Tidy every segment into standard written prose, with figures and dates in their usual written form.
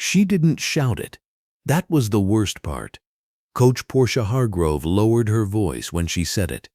She didn't shout it. That was the worst part. Coach Portia Hargrove lowered her voice when she said it.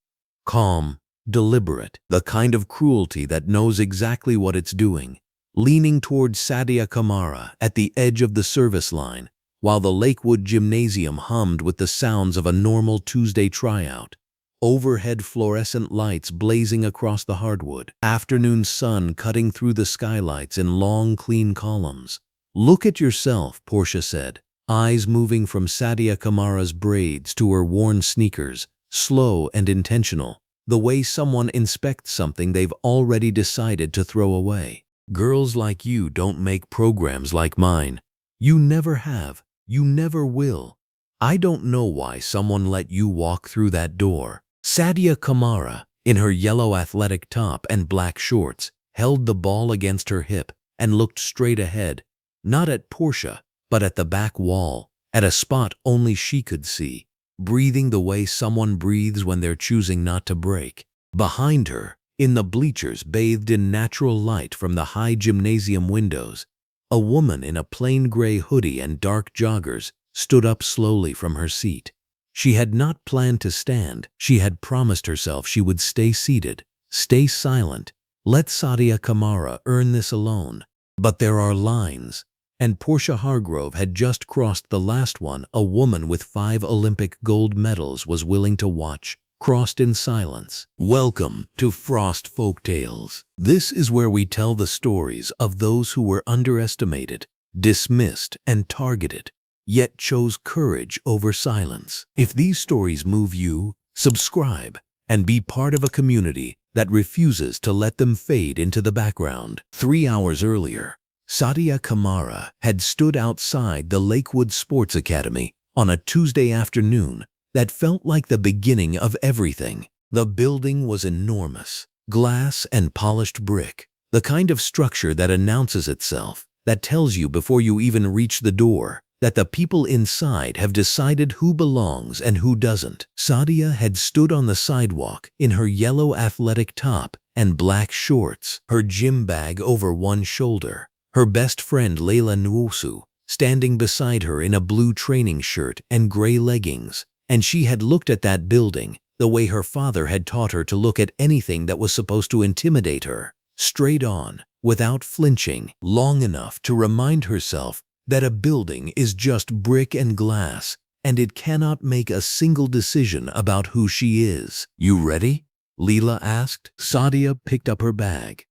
Calm, deliberate, the kind of cruelty that knows exactly what it's doing. Leaning towards Sadia Kamara at the edge of the service line, while the Lakewood gymnasium hummed with the sounds of a normal Tuesday tryout. Overhead fluorescent lights blazing across the hardwood. Afternoon sun cutting through the skylights in long, clean columns. Look at yourself, Portia said, eyes moving from Sadia Kamara's braids to her worn sneakers, slow and intentional, the way someone inspects something they've already decided to throw away. Girls like you don't make programs like mine. You never have. You never will. I don't know why someone let you walk through that door. Sadia Kamara, in her yellow athletic top and black shorts, held the ball against her hip and looked straight ahead, not at Portia, but at the back wall, at a spot only she could see, breathing the way someone breathes when they're choosing not to break. Behind her, in the bleachers bathed in natural light from the high gymnasium windows, a woman in a plain gray hoodie and dark joggers stood up slowly from her seat. She had not planned to stand. She had promised herself she would stay seated, stay silent, let Sadia Kamara earn this alone. But there are lines, and Portia Hargrove had just crossed the last one. A woman with 5 Olympic gold medals was willing to watch, crossed in silence. Welcome to Frost Folktales. This is where we tell the stories of those who were underestimated, dismissed, and targeted, yet chose courage over silence. If these stories move you, subscribe and be part of a community that refuses to let them fade into the background. 3 hours earlier, Sadia Kamara had stood outside the Lakewood Sports Academy on a Tuesday afternoon that felt like the beginning of everything. The building was enormous, glass and polished brick, the kind of structure that announces itself, that tells you before you even reach the door that the people inside have decided who belongs and who doesn't. Sadia had stood on the sidewalk in her yellow athletic top and black shorts, her gym bag over one shoulder, her best friend Layla Nwosu standing beside her in a blue training shirt and gray leggings, and she had looked at that building the way her father had taught her to look at anything that was supposed to intimidate her, straight on, without flinching, long enough to remind herself that a building is just brick and glass, and it cannot make a single decision about who she is. You ready? Leela asked. Sadia picked up her bag.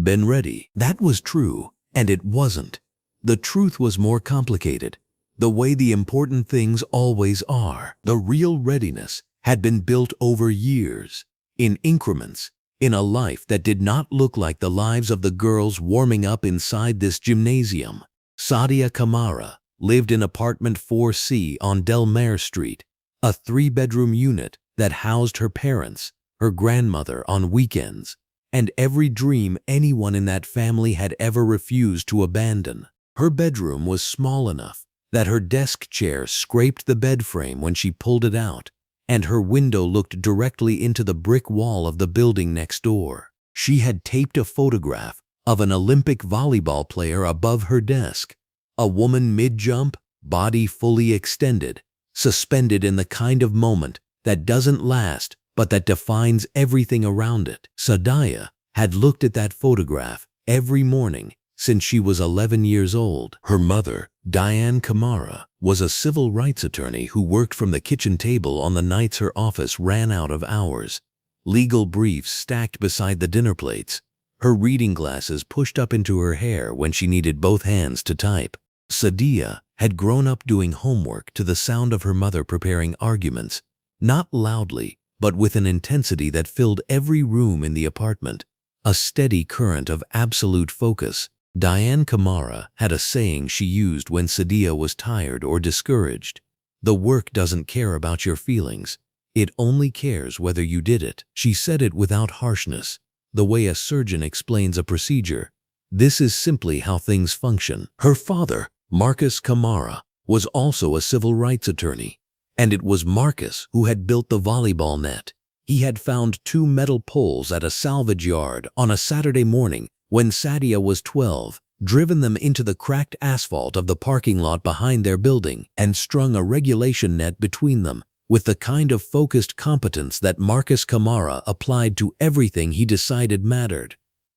Been ready. That was true, and it wasn't. The truth was more complicated, the way the important things always are. The real readiness had been built over years, in increments, in a life that did not look like the lives of the girls warming up inside this gymnasium. Sadia Kamara lived in apartment 4C on Delmare Street, a 3-bedroom unit that housed her parents, her grandmother on weekends, and every dream anyone in that family had ever refused to abandon. Her bedroom was small enough that her desk chair scraped the bed frame when she pulled it out, and her window looked directly into the brick wall of the building next door. She had taped a photograph of an Olympic volleyball player above her desk, a woman mid-jump, body fully extended, suspended in the kind of moment that doesn't last but that defines everything around it. Sadia had looked at that photograph every morning since she was 11 years old. Her mother, Sadia Kamara, was a civil rights attorney who worked from the kitchen table on the nights her office ran out of hours, legal briefs stacked beside the dinner plates, her reading glasses pushed up into her hair when she needed both hands to type. Sadia had grown up doing homework to the sound of her mother preparing arguments, not loudly, but with an intensity that filled every room in the apartment, a steady current of absolute focus. Sadia Kamara had a saying she used when Sadia was tired or discouraged. The work doesn't care about your feelings. It only cares whether you did it. She said it without harshness, the way a surgeon explains a procedure. This is simply how things function. Her father, Marcus Kamara, was also a civil rights attorney, and it was Marcus who had built the volleyball net. He had found 2 metal poles at a salvage yard on a Saturday morning when Sadia was 12, driven them into the cracked asphalt of the parking lot behind their building, and strung a regulation net between them, with the kind of focused competence that Marcus Kamara applied to everything he decided mattered.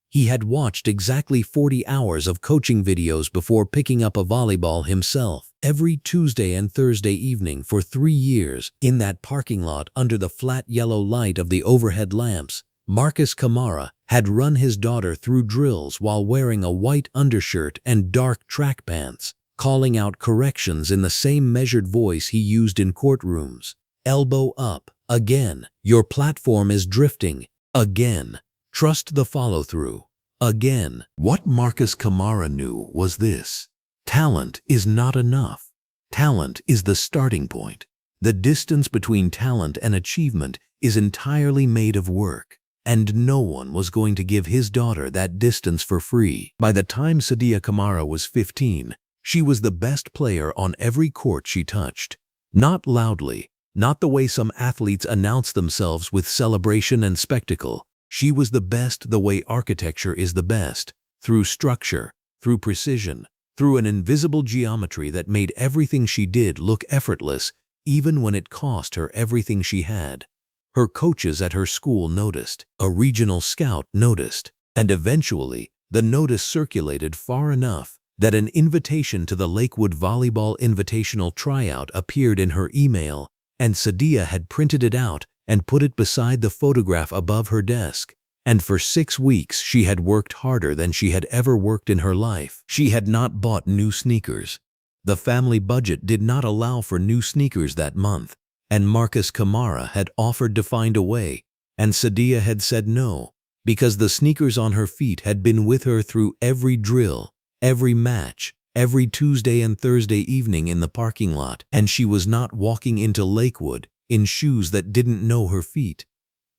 He had watched exactly 40 hours of coaching videos before picking up a volleyball himself. Every Tuesday and Thursday evening for 3 years, in that parking lot under the flat yellow light of the overhead lamps, Marcus Kamara had run his daughter through drills while wearing a white undershirt and dark track pants, calling out corrections in the same measured voice he used in courtrooms. Elbow up. Again. Your platform is drifting. Again. Trust the follow-through. Again. What Marcus Kamara knew was this: talent is not enough. Talent is the starting point. The distance between talent and achievement is entirely made of work, and no one was going to give his daughter that distance for free. By the time Sadia Kamara was 15, she was the best player on every court she touched. Not loudly, not the way some athletes announce themselves with celebration and spectacle. She was the best the way architecture is the best, through structure, through precision, through an invisible geometry that made everything she did look effortless, even when it cost her everything she had. Her coaches at her school noticed, a regional scout noticed, and eventually the notice circulated far enough that an invitation to the Lakewood Volleyball Invitational tryout appeared in her email, and Sadia had printed it out and put it beside the photograph above her desk. And for 6 weeks she had worked harder than she had ever worked in her life. She had not bought new sneakers. The family budget did not allow for new sneakers that month, and Marcus Kamara had offered to find a way, and Sadia had said no, because the sneakers on her feet had been with her through every drill, every match, every Tuesday and Thursday evening in the parking lot, and she was not walking into Lakewood in shoes that didn't know her feet.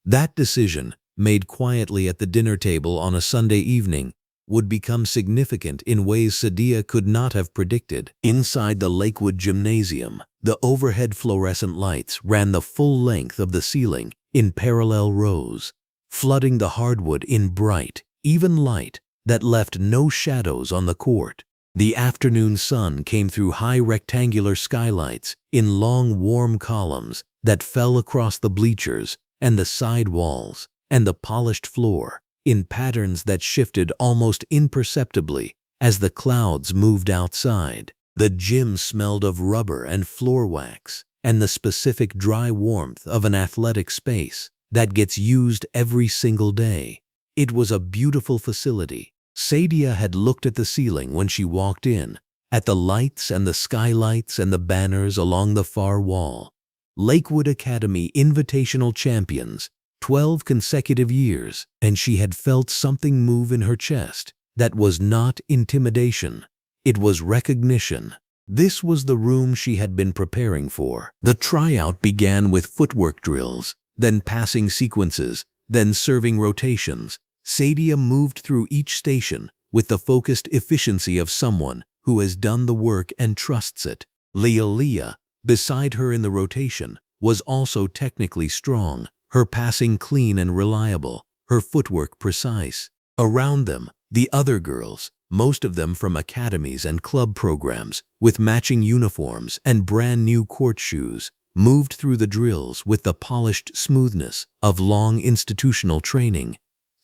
That decision, made quietly at the dinner table on a Sunday evening, would become significant in ways Sadia could not have predicted. Inside the Lakewood gymnasium, the overhead fluorescent lights ran the full length of the ceiling in parallel rows, flooding the hardwood in bright, even light that left no shadows on the court. The afternoon sun came through high rectangular skylights in long, warm columns that fell across the bleachers and the side walls and the polished floor in patterns that shifted almost imperceptibly as the clouds moved outside. The gym smelled of rubber and floor wax and the specific dry warmth of an athletic space that gets used every single day. It was a beautiful facility. Sadia had looked at the ceiling when she walked in, at the lights and the skylights and the banners along the far wall. Lakewood Academy Invitational Champions, 12 consecutive years, and she had felt something move in her chest. That was not intimidation. It was recognition. This was the room she had been preparing for. The tryout began with footwork drills, then passing sequences, then serving rotations. Sadia moved through each station with the focused efficiency of someone who has done the work and trusts it. Leah, beside her in the rotation, was also technically strong, her passing clean and reliable, her footwork precise. Around them, the other girls, most of them from academies and club programs, with matching uniforms and brand new court shoes, moved through the drills with the polished smoothness of long institutional training.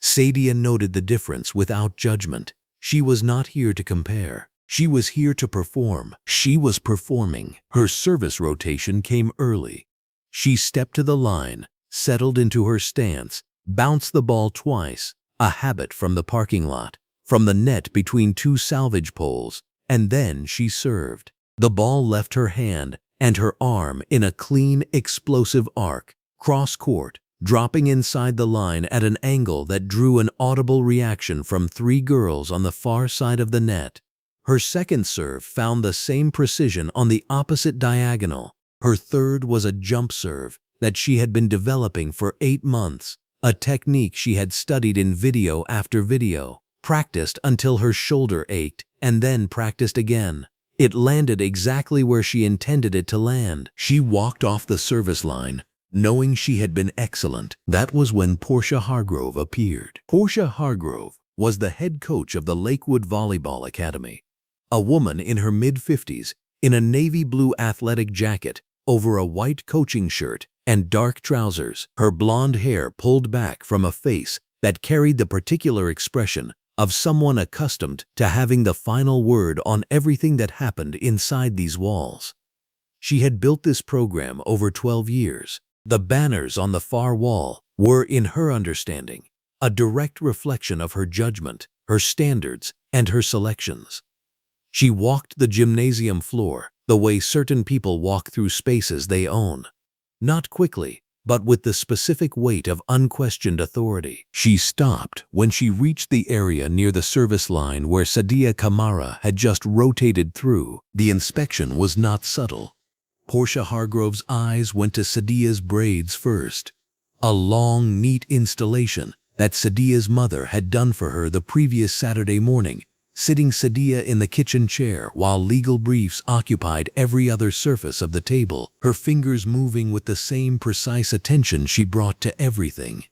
Sadia noted the difference without judgment. She was not here to compare. She was here to perform. She was performing. Her service rotation came early. She stepped to the line, settled into her stance, bounced the ball twice, a habit from the parking lot, from the net between 2 salvage poles, and then she served. The ball left her hand and her arm in a clean, explosive arc, cross-court, dropping inside the line at an angle that drew an audible reaction from 3 girls on the far side of the net. Her second serve found the same precision on the opposite diagonal. Her third was a jump serve that she had been developing for 8 months, a technique she had studied in video after video, practiced until her shoulder ached, and then practiced again. It landed exactly where she intended it to land. She walked off the service line, knowing she had been excellent. That was when Portia Hargrove appeared. Portia Hargrove was the head coach of the Lakewood Volleyball Academy. A woman in her mid-50s, in a navy blue athletic jacket over a white coaching shirt and dark trousers, her blonde hair pulled back from a face that carried the particular expression of someone accustomed to having the final word on everything that happened inside these walls. She had built this program over 12 years. The banners on the far wall were, in her understanding, a direct reflection of her judgment, her standards, and her selections. She walked the gymnasium floor the way certain people walk through spaces they own. Not quickly, but with the specific weight of unquestioned authority. She stopped when she reached the area near the service line where Sadia Kamara had just rotated through. The inspection was not subtle. Portia Hargrove's eyes went to Sadia's braids first. A long, neat installation that Sadia's mother had done for her the previous Saturday morning, sitting Sadia in the kitchen chair while legal briefs occupied every other surface of the table, her fingers moving with the same precise attention she brought to everything.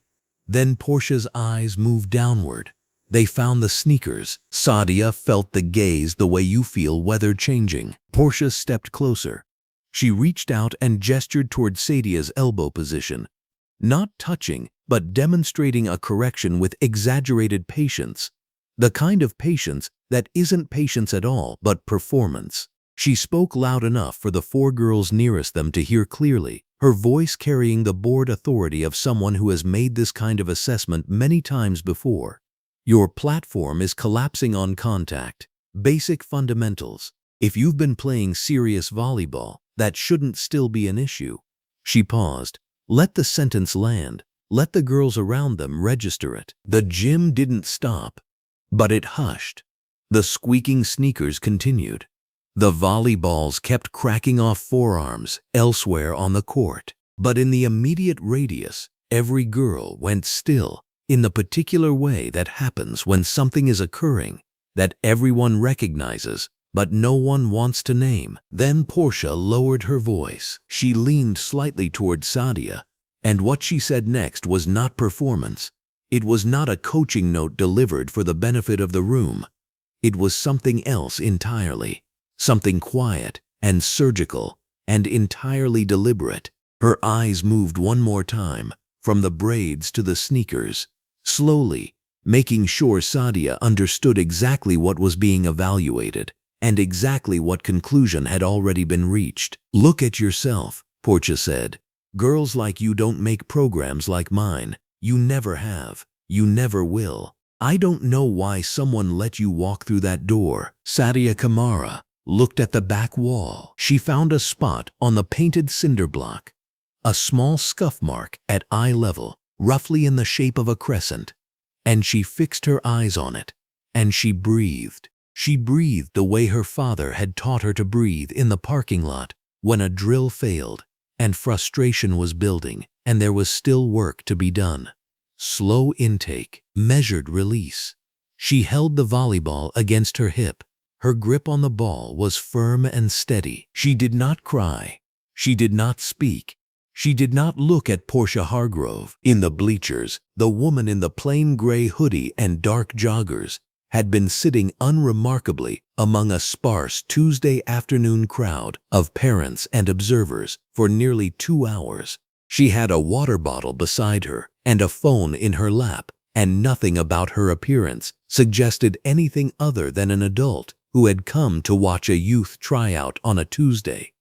Then Portia's eyes moved downward. They found the sneakers. Sadia felt the gaze the way you feel weather changing. Portia stepped closer. She reached out and gestured toward Sadia's elbow position, not touching, but demonstrating a correction with exaggerated patience. The kind of patience that isn't patience at all, but performance. She spoke loud enough for the four girls nearest them to hear clearly, her voice carrying the bored authority of someone who has made this kind of assessment many times before. Your platform is collapsing on contact. Basic fundamentals. If you've been playing serious volleyball, that shouldn't still be an issue. She paused. Let the sentence land. Let the girls around them register it. The gym didn't stop, but it hushed. The squeaking sneakers continued. The volleyballs kept cracking off forearms elsewhere on the court. But in the immediate radius, every girl went still, in the particular way that happens when something is occurring that everyone recognizes, but no one wants to name. Then Portia lowered her voice. She leaned slightly toward Sadia, and what she said next was not performance. It was not a coaching note delivered for the benefit of the room. It was something else entirely. Something quiet and surgical and entirely deliberate. Her eyes moved one more time, from the braids to the sneakers, slowly, making sure Sadia understood exactly what was being evaluated and exactly what conclusion had already been reached. Look at yourself, Portia said. Girls like you don't make programs like mine. You never have. You never will. I don't know why someone let you walk through that door. Sadia Kamara looked at the back wall. She found a spot on the painted cinder block, a small scuff mark at eye level, roughly in the shape of a crescent, and she fixed her eyes on it, and she breathed. She breathed the way her father had taught her to breathe in the parking lot when a drill failed and frustration was building and there was still work to be done. Slow intake, measured release. She held the volleyball against her hip. Her grip on the ball was firm and steady. She did not cry. She did not speak. She did not look at Portia Hargrove. In the bleachers, the woman in the plain gray hoodie and dark joggers had been sitting unremarkably among a sparse Tuesday afternoon crowd of parents and observers for nearly 2 hours. She had a water bottle beside her and a phone in her lap, and nothing about her appearance suggested anything other than an adult who had come to watch a youth tryout on a Tuesday.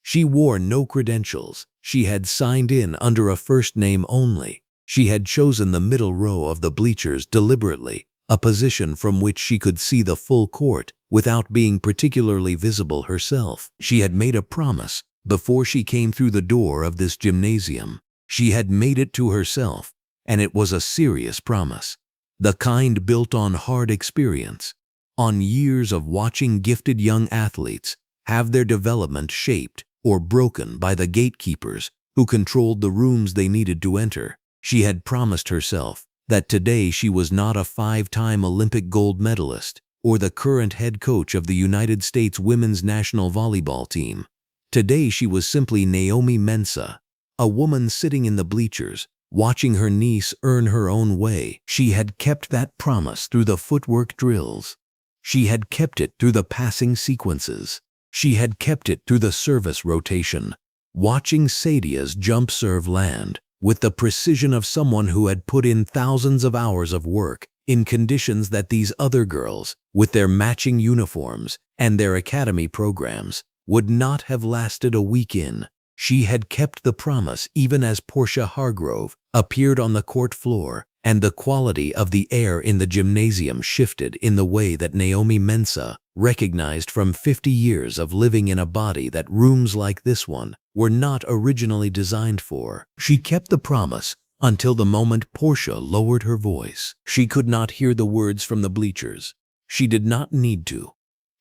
She wore no credentials. She had signed in under a first name only. She had chosen the middle row of the bleachers deliberately, a position from which she could see the full court without being particularly visible herself. She had made a promise before she came through the door of this gymnasium. She had made it to herself, and it was a serious promise. The kind built on hard experience, on years of watching gifted young athletes have their development shaped or broken by the gatekeepers who controlled the rooms they needed to enter. She had promised herself that today she was not a 5-time Olympic gold medalist or the current head coach of the United States women's national volleyball team. Today she was simply Naomi Mensah, a woman sitting in the bleachers, watching her niece earn her own way. She had kept that promise through the footwork drills. She had kept it through the passing sequences. She had kept it through the service rotation, watching Sadia's jump serve land with the precision of someone who had put in thousands of hours of work in conditions that these other girls, with their matching uniforms and their academy programs, would not have lasted a week in. She had kept the promise even as Portia Hargrove appeared on the court floor, and the quality of the air in the gymnasium shifted in the way that Naomi Mensah recognized from 50 years of living in a body that rooms like this one were not originally designed for. She kept the promise until the moment Portia lowered her voice. She could not hear the words from the bleachers. She did not need to.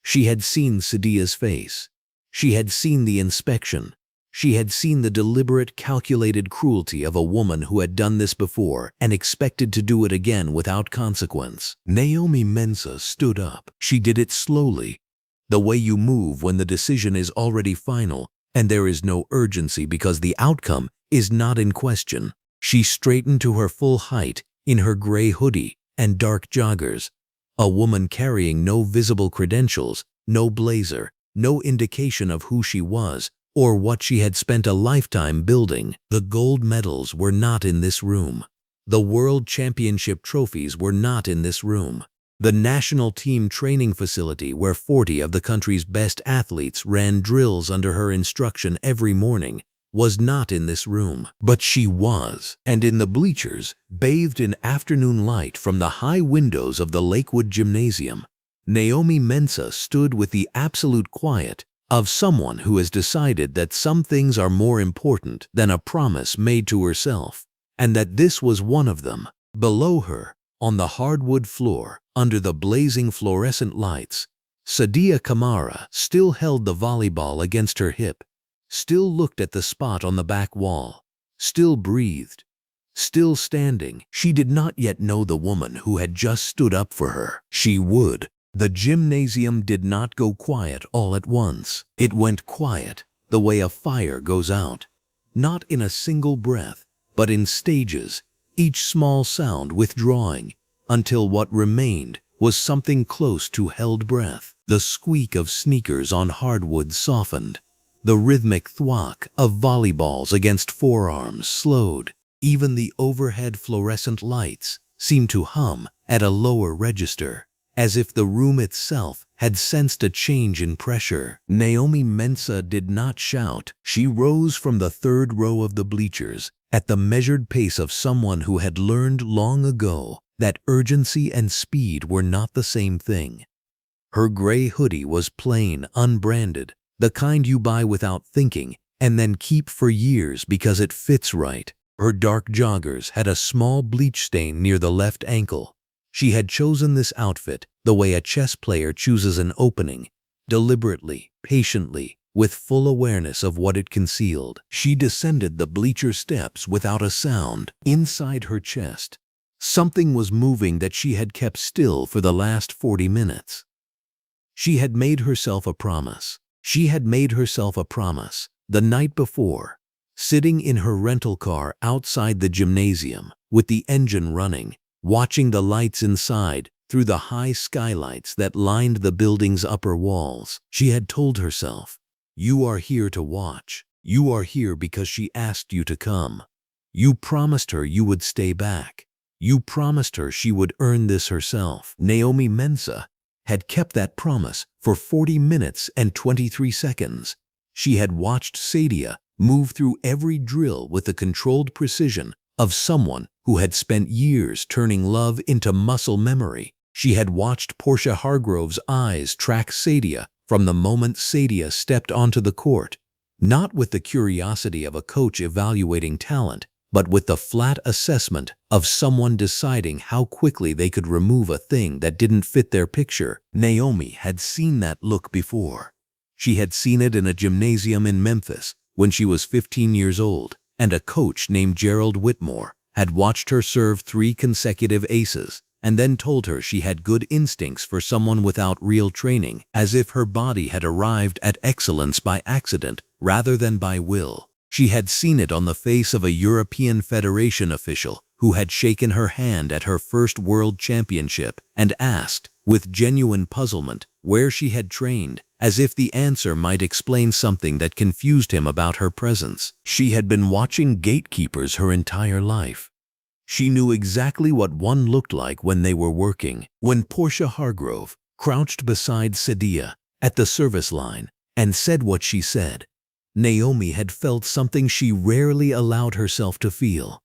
She had seen Sadia's face. She had seen the inspection. She had seen the deliberate, calculated cruelty of a woman who had done this before and expected to do it again without consequence. Naomi Mensah stood up. She did it slowly, the way you move when the decision is already final and there is no urgency because the outcome is not in question. She straightened to her full height in her gray hoodie and dark joggers, a woman carrying no visible credentials, no blazer, no indication of who she was or what she had spent a lifetime building. The gold medals were not in this room. The World Championship trophies were not in this room. The national team training facility where 40 of the country's best athletes ran drills under her instruction every morning was not in this room. But she was. And in the bleachers, bathed in afternoon light from the high windows of the Lakewood Gymnasium, Naomi Mensah stood with the absolute quiet of someone who has decided that some things are more important than a promise made to herself, and that this was one of them. Below her, on the hardwood floor, under the blazing fluorescent lights, Sadia Kamara still held the volleyball against her hip, still looked at the spot on the back wall, still breathed, still standing. She did not yet know the woman who had just stood up for her. She would. The gymnasium did not go quiet all at once. It went quiet the way a fire goes out, not in a single breath, but in stages, each small sound withdrawing until what remained was something close to held breath. The squeak of sneakers on hardwood softened. The rhythmic thwack of volleyballs against forearms slowed. Even the overhead fluorescent lights seemed to hum at a lower register, as if the room itself had sensed a change in pressure. Naomi Mensah did not shout. She rose from the third row of the bleachers at the measured pace of someone who had learned long ago that urgency and speed were not the same thing. Her gray hoodie was plain, unbranded, the kind you buy without thinking and then keep for years because it fits right. Her dark joggers had a small bleach stain near the left ankle. She had chosen this outfit the way a chess player chooses an opening, deliberately, patiently, with full awareness of what it concealed. She descended the bleacher steps without a sound. Inside her chest, something was moving that she had kept still for the last 40 minutes. She had made herself a promise. She had made herself a promise the night before, sitting in her rental car outside the gymnasium with the engine running, watching the lights inside through the high skylights that lined the building's upper walls. She had told herself, "You are here to watch. You are here because she asked you to come. You promised her you would stay back. You promised her she would earn this herself." Naomi Mensah had kept that promise for 40 minutes and 23 seconds. She had watched Sadia move through every drill with the controlled precision of someone who had spent years turning love into muscle memory. She had watched Portia Hargrove's eyes track Sadia from the moment Sadia stepped onto the court, not with the curiosity of a coach evaluating talent, but with the flat assessment of someone deciding how quickly they could remove a thing that didn't fit their picture. Naomi had seen that look before. She had seen it in a gymnasium in Memphis when she was 15 years old, and a coach named Gerald Whitmore had watched her serve 3 consecutive aces and then told her she had good instincts for someone without real training, as if her body had arrived at excellence by accident rather than by will. She had seen it on the face of a European Federation official who had shaken her hand at her first World Championship and asked, with genuine puzzlement, where she had trained, as if the answer might explain something that confused him about her presence. She had been watching gatekeepers her entire life. She knew exactly what one looked like when they were working. When Portia Hargrove crouched beside Sadia at the service line and said what she said, Naomi had felt something she rarely allowed herself to feel.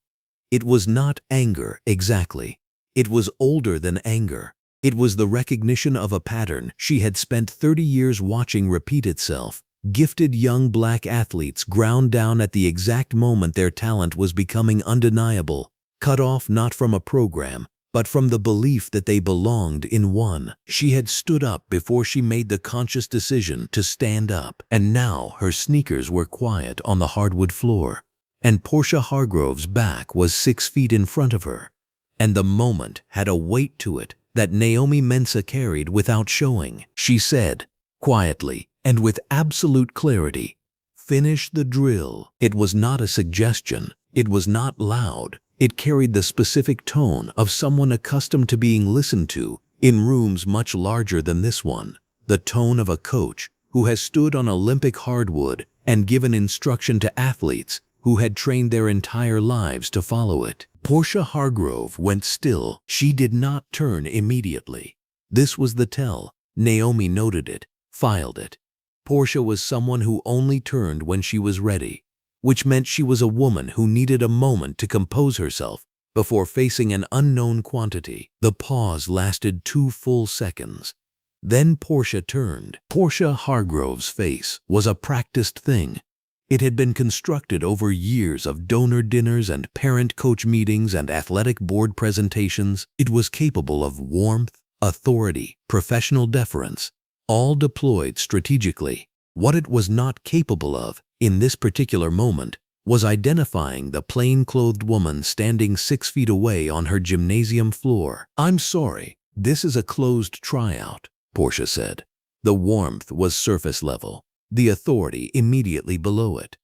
It was not anger exactly. It was older than anger. It was the recognition of a pattern she had spent 30 years watching repeat itself. Gifted young black athletes ground down at the exact moment their talent was becoming undeniable, cut off not from a program, but from the belief that they belonged in one. She had stood up before she made the conscious decision to stand up, and now her sneakers were quiet on the hardwood floor, and Portia Hargrove's back was 6 feet in front of her, and the moment had a weight to it that Naomi Mensah carried without showing. She said, quietly and with absolute clarity, "Finish the drill." It was not a suggestion. It was not loud. It carried the specific tone of someone accustomed to being listened to in rooms much larger than this one, the tone of a coach who has stood on Olympic hardwood and given instruction to athletes who had trained their entire lives to follow it. Portia Hargrove went still. She did not turn immediately. This was the tell. Naomi noted it, filed it. Portia was someone who only turned when she was ready, which meant she was a woman who needed a moment to compose herself before facing an unknown quantity. The pause lasted 2 full seconds. Then Portia turned. Portia Hargrove's face was a practiced thing. It had been constructed over years of donor dinners and parent-coach meetings and athletic board presentations. It was capable of warmth, authority, professional deference, all deployed strategically. What it was not capable of, in this particular moment, was identifying the plain-clothed woman standing 6 feet away on her gymnasium floor. "I'm sorry, this is a closed tryout," Portia said. The warmth was surface level, the authority immediately below it.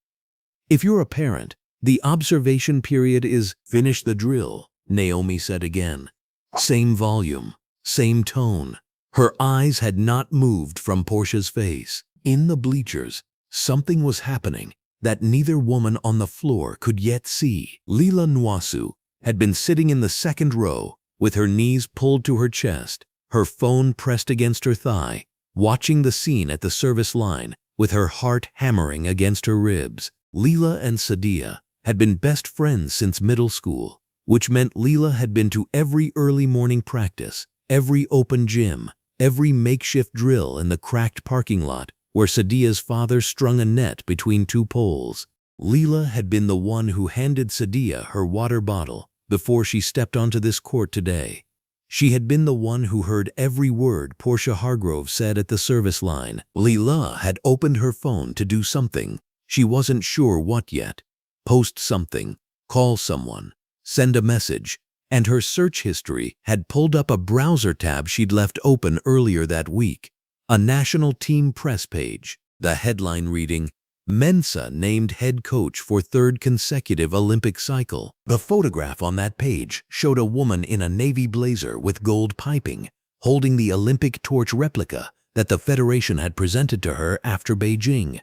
"If you're a parent, the observation period is finish the drill," Naomi said again. Same volume, same tone. Her eyes had not moved from Portia's face. In the bleachers, something was happening that neither woman on the floor could yet see. Leila Nwasu had been sitting in the second row with her knees pulled to her chest, her phone pressed against her thigh, watching the scene at the service line with her heart hammering against her ribs. Leila and Sadia had been best friends since middle school, which meant Leila had been to every early morning practice, every open gym, every makeshift drill in the cracked parking lot where Sadia's father strung a net between 2 poles. Leila had been the one who handed Sadia her water bottle before she stepped onto this court today. She had been the one who heard every word Portia Hargrove said at the service line. Leila had opened her phone to do something. She wasn't sure what yet. Post something, call someone, send a message, and her search history had pulled up a browser tab she'd left open earlier that week. A national team press page, the headline reading, "Mensah named head coach for 3rd consecutive Olympic cycle." The photograph on that page showed a woman in a navy blazer with gold piping, holding the Olympic torch replica that the Federation had presented to her after Beijing.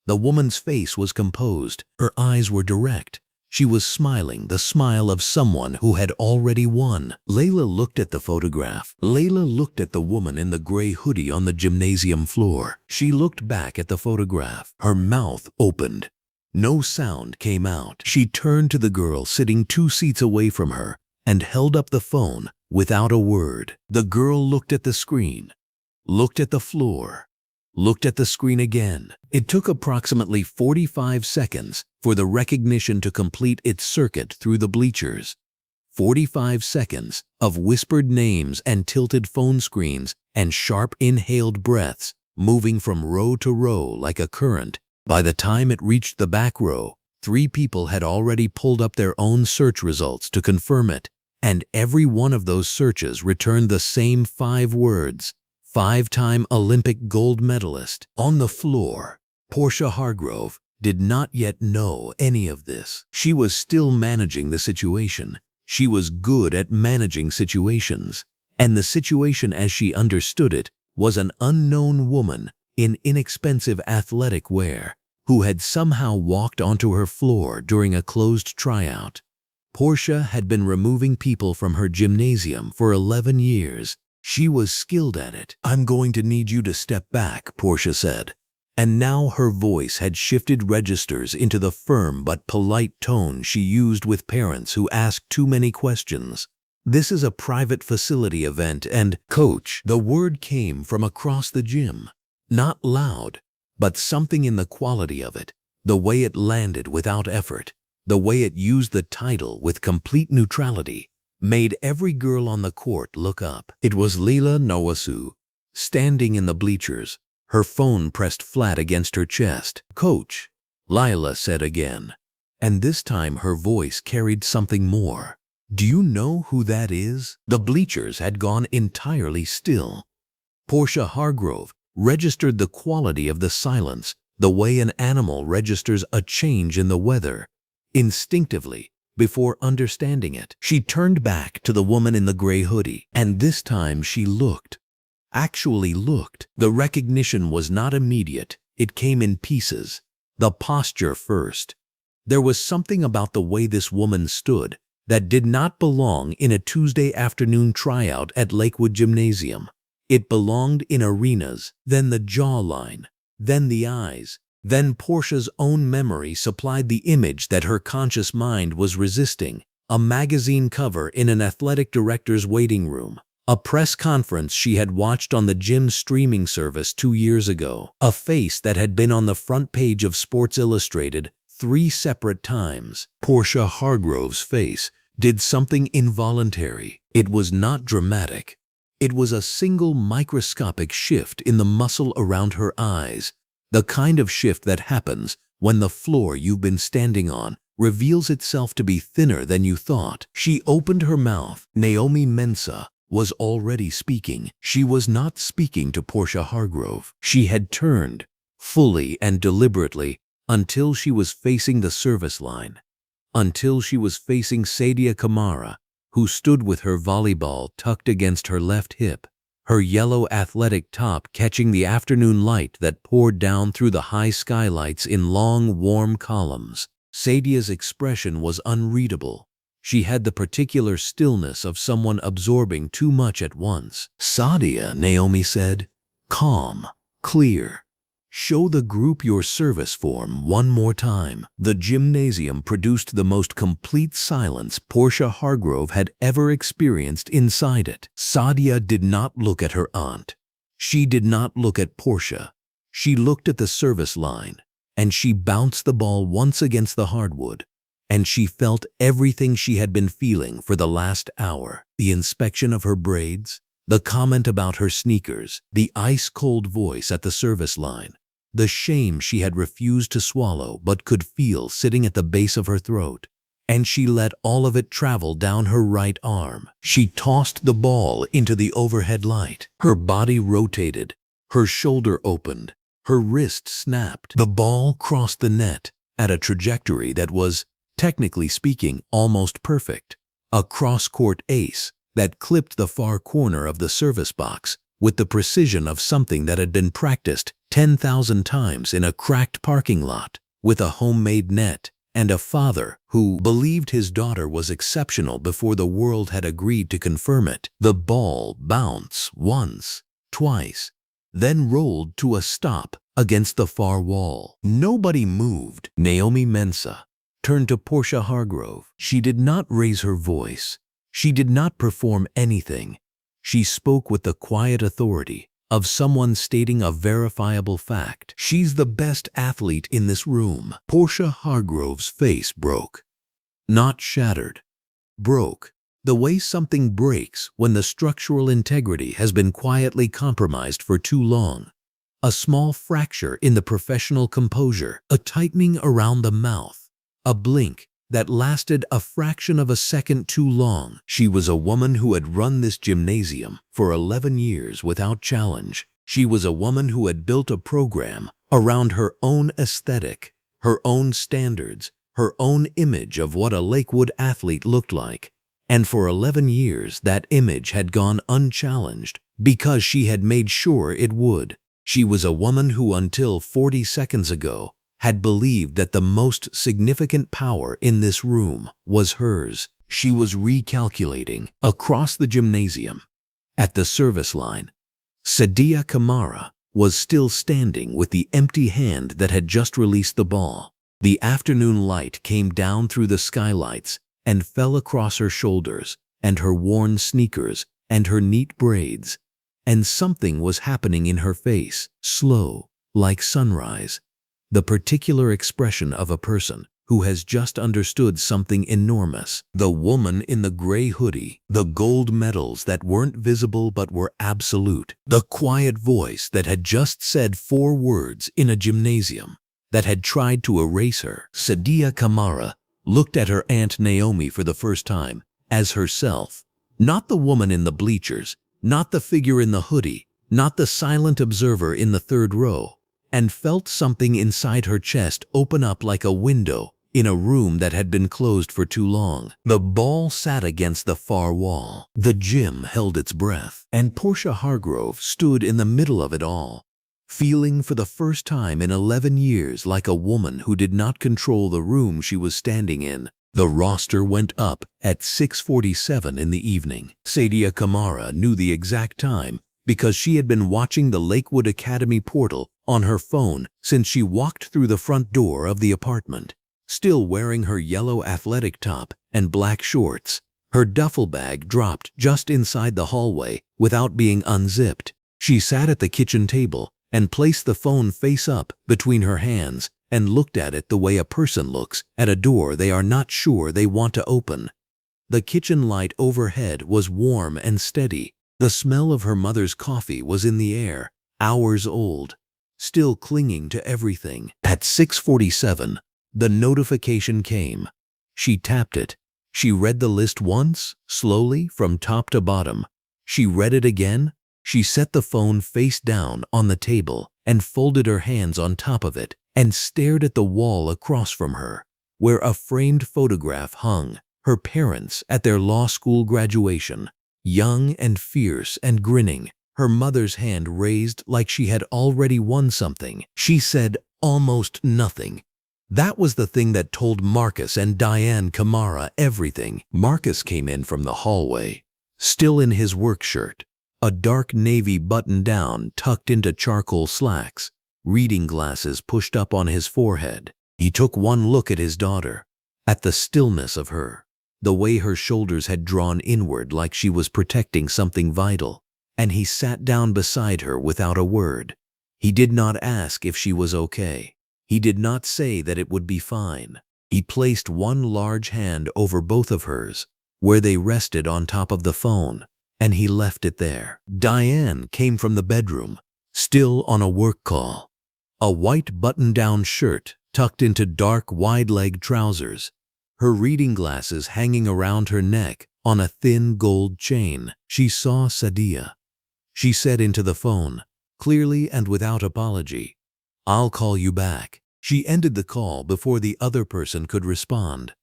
The woman's face was composed, her eyes were direct. She was smiling, the smile of someone who had already won. Leila looked at the photograph. Leila looked at the woman in the gray hoodie on the gymnasium floor. She looked back at the photograph. Her mouth opened. No sound came out. She turned to the girl sitting 2 seats away from her and held up the phone without a word. The girl looked at the screen, looked at the floor, looked at the screen again. It took approximately 45 seconds for the recognition to complete its circuit through the bleachers. 45 seconds of whispered names and tilted phone screens and sharp inhaled breaths moving from row to row like a current. By the time it reached the back row, 3 people had already pulled up their own search results to confirm it, and every one of those searches returned the same 5 words: 5-time Olympic gold medalist. On the floor, Portia Hargrove did not yet know any of this. She was still managing the situation. She was good at managing situations. And the situation as she understood it was an unknown woman in inexpensive athletic wear who had somehow walked onto her floor during a closed tryout. Portia had been removing people from her gymnasium for 11 years. She was skilled at it. "I'm going to need you to step back," Portia said. And now her voice had shifted registers into the firm but polite tone she used with parents who asked too many questions. "This is a private facility event and, Coach," the word came from across the gym. Not loud, but something in the quality of it, the way it landed without effort, the way it used the title with complete neutrality, made every girl on the court look up. It was Leila Nowasu, standing in the bleachers, her phone pressed flat against her chest. "Coach," Lila said again, and this time her voice carried something more. "Do you know who that is?" The bleachers had gone entirely still. Portia Hargrove registered the quality of the silence, the way an animal registers a change in the weather. Instinctively, before understanding it, she turned back to the woman in the gray hoodie, and this time she looked. Actually looked. The recognition was not immediate. It came in pieces. The posture first. There was something about the way this woman stood that did not belong in a Tuesday afternoon tryout at Lakewood Gymnasium. It belonged in arenas, then the jawline, then the eyes, then Portia's own memory supplied the image that her conscious mind was resisting. A magazine cover in an athletic director's waiting room. A press conference she had watched on the gym streaming service 2 years ago. A face that had been on the front page of Sports Illustrated 3 separate times. Portia Hargrove's face did something involuntary. It was not dramatic. It was a single microscopic shift in the muscle around her eyes, the kind of shift that happens when the floor you've been standing on reveals itself to be thinner than you thought. She opened her mouth. Naomi Mensah was already speaking. She was not speaking to Portia Hargrove. She had turned, fully and deliberately, until she was facing the service line, until she was facing Sadia Kamara, who stood with her volleyball tucked against her left hip, her yellow athletic top catching the afternoon light that poured down through the high skylights in long, warm columns. Sadia's expression was unreadable. She had the particular stillness of someone absorbing too much at once. "Sadia," Naomi said, calm, clear. "Show the group your service form one more time." The gymnasium produced the most complete silence Portia Hargrove had ever experienced inside it. Sadia did not look at her aunt. She did not look at Portia. She looked at the service line, and she bounced the ball once against the hardwood, and she felt everything she had been feeling for the last hour. The inspection of her braids, the comment about her sneakers, the ice-cold voice at the service line, the shame she had refused to swallow but could feel sitting at the base of her throat. And she let all of it travel down her right arm. She tossed the ball into the overhead light. Her body rotated. Her shoulder opened. Her wrist snapped. The ball crossed the net at a trajectory that was, technically speaking, almost perfect. A cross-court ace that clipped the far corner of the service box with the precision of something that had been practiced 10,000 times in a cracked parking lot, with a homemade net and a father who believed his daughter was exceptional before the world had agreed to confirm it. The ball bounced once, twice, then rolled to a stop against the far wall. Nobody moved. Naomi Mensah turned to Portia Hargrove. She did not raise her voice. She did not perform anything. She spoke with the quiet authority of someone stating a verifiable fact. "She's the best athlete in this room." Portia Hargrove's face broke. Not shattered. Broke. The way something breaks when the structural integrity has been quietly compromised for too long. A small fracture in the professional composure, a tightening around the mouth, a blink that lasted a fraction of a second too long. She was a woman who had run this gymnasium for 11 years without challenge. She was a woman who had built a program around her own aesthetic, her own standards, her own image of what a Lakewood athlete looked like. And for 11 years, that image had gone unchallenged because she had made sure it would. She was a woman who, until 40 seconds ago, had believed that the most significant power in this room was hers. She was recalculating across the gymnasium. At the service line, Sadia Kamara was still standing with the empty hand that had just released the ball. The afternoon light came down through the skylights and fell across her shoulders and her worn sneakers and her neat braids. And something was happening in her face, slow, like sunrise. The particular expression of a person who has just understood something enormous. The woman in the gray hoodie, the gold medals that weren't visible but were absolute, the quiet voice that had just said 4 words in a gymnasium that had tried to erase her. Sadia Kamara looked at her Aunt Naomi for the first time as herself, not the woman in the bleachers, not the figure in the hoodie, not the silent observer in the 3rd row, and felt something inside her chest open up like a window in a room that had been closed for too long. The ball sat against the far wall. The gym held its breath, and Portia Hargrove stood in the middle of it all, feeling for the first time in 11 years like a woman who did not control the room she was standing in. The roster went up at 6:47 in the evening. Sadia Kamara knew the exact time because she had been watching the Lakewood Academy portal on her phone since she walked through the front door of the apartment. Still wearing her yellow athletic top and black shorts, her duffel bag dropped just inside the hallway without being unzipped. She sat at the kitchen table and placed the phone face up between her hands and looked at it the way a person looks at a door they are not sure they want to open. The kitchen light overhead was warm and steady. The smell of her mother's coffee was in the air, hours old, still clinging to everything. At 6:47, the notification came. She tapped it. She read the list once, slowly, from top to bottom. She read it again. She set the phone face down on the table and folded her hands on top of it and stared at the wall across from her, where a framed photograph hung, her parents at their law school graduation, young and fierce and grinning, her mother's hand raised like she had already won something. She said almost nothing. That was the thing that told Marcus and Diane Kamara everything. Marcus came in from the hallway, still in his work shirt, a dark navy button-down tucked into charcoal slacks, reading glasses pushed up on his forehead. He took one look at his daughter, at the stillness of her, the way her shoulders had drawn inward like she was protecting something vital, and he sat down beside her without a word. He did not ask if she was okay. He did not say that it would be fine. He placed one large hand over both of hers, where they rested on top of the phone, and he left it there. Diane came from the bedroom, still on a work call. A white button-down shirt tucked into dark, wide-leg trousers, her reading glasses hanging around her neck on a thin gold chain. She saw Sadia. She said into the phone, clearly and without apology, "I'll call you back." She ended the call before the other person could respond.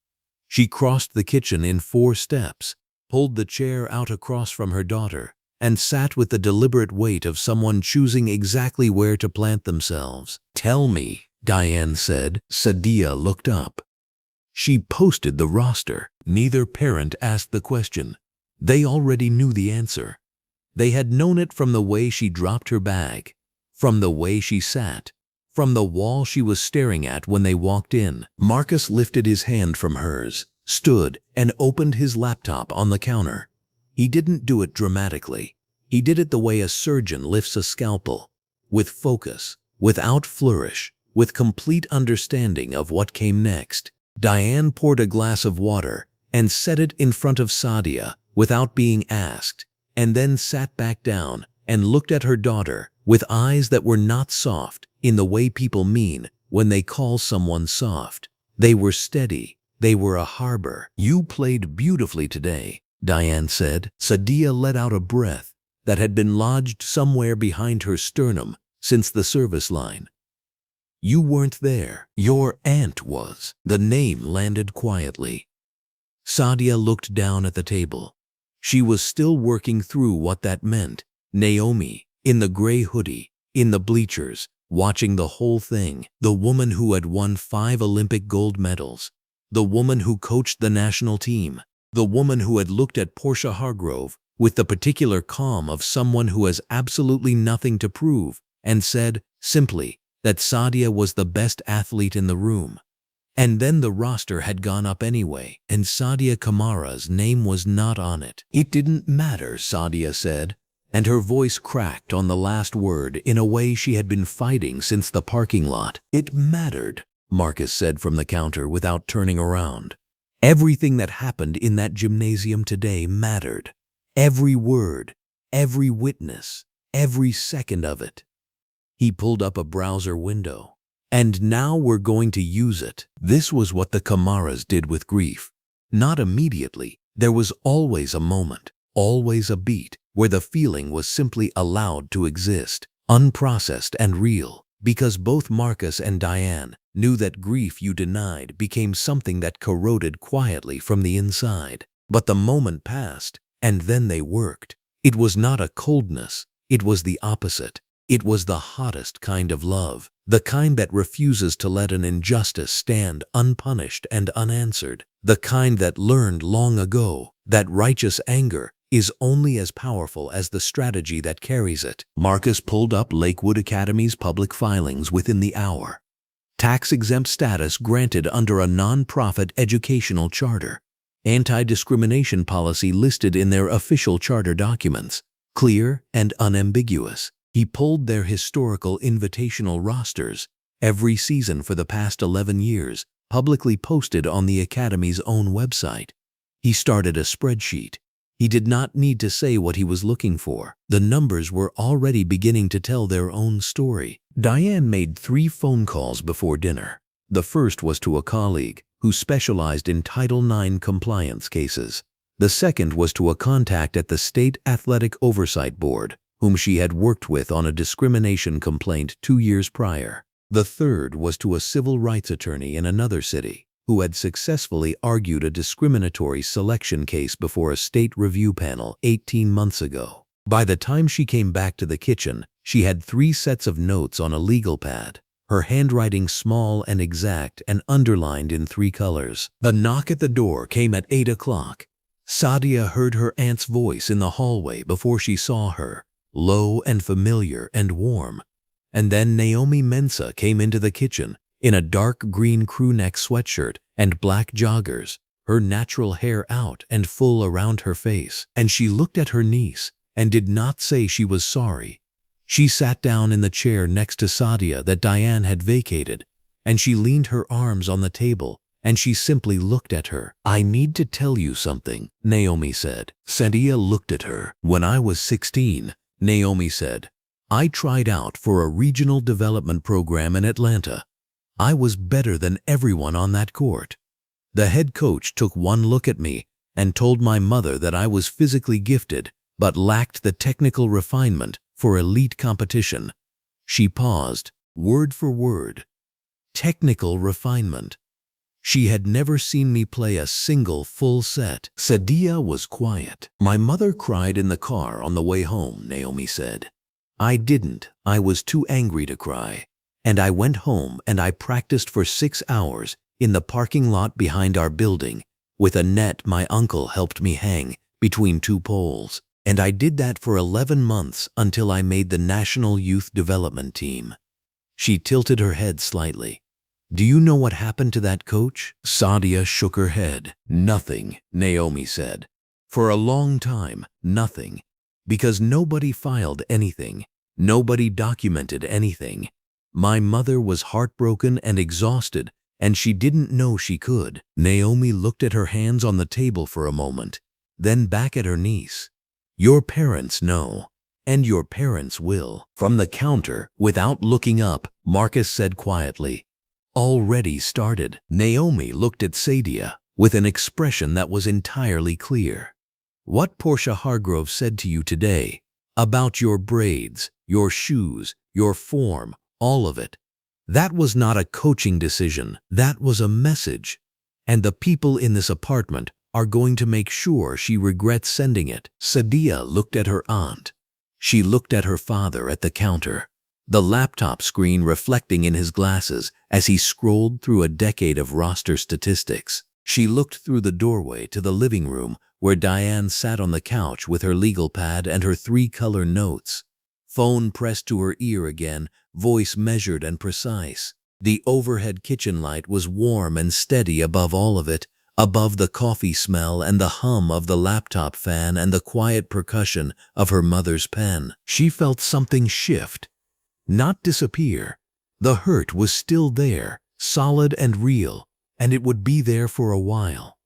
She crossed the kitchen in 4 steps, pulled the chair out across from her daughter, and sat with the deliberate weight of someone choosing exactly where to plant themselves. "Tell me," Diane said. Sadia looked up. She posted the roster. Neither parent asked the question. They already knew the answer. They had known it from the way she dropped her bag, from the way she sat, from the wall she was staring at when they walked in. Marcus lifted his hand from hers, stood, and opened his laptop on the counter. He didn't do it dramatically. He did it the way a surgeon lifts a scalpel, with focus, without flourish, with complete understanding of what came next. Diane poured a glass of water and set it in front of Sadia without being asked, and then sat back down and looked at her daughter with eyes that were not soft in the way people mean when they call someone soft. They were steady. They were a harbor. "You played beautifully today," Diane said. Sadia let out a breath that had been lodged somewhere behind her sternum since the service line. You weren't there. Your aunt was." The name landed quietly. Sadia looked down at the table. She was still working through what that meant. Naomi, in the gray hoodie, in the bleachers, watching the whole thing. The woman who had won 5 Olympic gold medals. The woman who coached the national team. The woman who had looked at Portia Hargrove with the particular calm of someone who has absolutely nothing to prove and said, simply, that Sadia was the best athlete in the room. And then the roster had gone up anyway, and Sadia Kamara's name was not on it. "It didn't matter," Sadia said, and her voice cracked on the last word in a way she had been fighting since the parking lot. "It mattered," Marcus said from the counter without turning around. "Everything that happened in that gymnasium today mattered. Every word, every witness, every second of it." He pulled up a browser window. "And now we're going to use it." This was what the Kamaras did with grief. Not immediately. There was always a moment, always a beat, where the feeling was simply allowed to exist, unprocessed and real, because both Marcus and Diane knew that grief you denied became something that corroded quietly from the inside. But the moment passed, and then they worked. It was not a coldness, it was the opposite. It was the hottest kind of love, the kind that refuses to let an injustice stand unpunished and unanswered, the kind that learned long ago that righteous anger is only as powerful as the strategy that carries it. Marcus pulled up Lakewood Academy's public filings within the hour. Tax-exempt status granted under a non-profit educational charter. Anti-discrimination policy listed in their official charter documents. Clear and unambiguous. He pulled their historical invitational rosters, every season for the past 11 years, publicly posted on the Academy's own website. He started a spreadsheet. He did not need to say what he was looking for. The numbers were already beginning to tell their own story. Diane made 3 phone calls before dinner. The first was to a colleague who specialized in Title IX compliance cases. The second was to a contact at the State Athletic Oversight Board, whom she had worked with on a discrimination complaint 2 years prior. The third was to a civil rights attorney in another city, who had successfully argued a discriminatory selection case before a state review panel 18 months ago. By the time she came back to the kitchen, she had 3 sets of notes on a legal pad, her handwriting small and exact and underlined in 3 colors. The knock at the door came at 8 o'clock. Sadia heard her aunt's voice in the hallway before she saw her, low and familiar and warm. And then Naomi Mensah came into the kitchen in a dark green crewneck sweatshirt and black joggers, her natural hair out and full around her face. And she looked at her niece and did not say she was sorry. She sat down in the chair next to Sadia that Diane had vacated, and she leaned her arms on the table and she simply looked at her. "I need to tell you something," Naomi said. Sadia looked at her. "When I was 16, Naomi said, I tried out for a regional development program in Atlanta. I was better than everyone on that court. The head coach took one look at me and told my mother that I was physically gifted but lacked the technical refinement for elite competition." She paused, word for word. Technical refinement. She had never seen me play a single full set. Sadia was quiet. "My mother cried in the car on the way home," Naomi said. "I didn't. I was too angry to cry. And I went home and I practiced for 6 hours in the parking lot behind our building with a net my uncle helped me hang between 2 poles. And I did that for 11 months until I made the National Youth Development Team." She tilted her head slightly. "Do you know what happened to that coach?" Sadia shook her head. "Nothing," Naomi said. "For a long time, nothing. Because nobody filed anything. Nobody documented anything. My mother was heartbroken and exhausted, and she didn't know she could." Naomi looked at her hands on the table for a moment, then back at her niece. "Your parents know, and your parents will." From the counter, without looking up, Marcus said quietly, "Already started." Naomi looked at Sadia with an expression that was entirely clear. "What Portia Hargrove said to you today, about your braids, your shoes, your form, all of it, That was not a coaching decision. That was a message. And the people in this apartment are going to make sure she regrets sending it. Sadia looked at her aunt. She looked at her father at the counter, the laptop screen reflecting in his glasses as he scrolled through a decade of roster statistics. She looked through the doorway to the living room where Diane sat on the couch with her legal pad and her 3-color notes. Phone pressed to her ear again, voice measured and precise. The overhead kitchen light was warm and steady above all of it, above the coffee smell and the hum of the laptop fan and the quiet percussion of her mother's pen. She felt something shift, not disappear. The hurt was still there, solid and real, and it would be there for a while.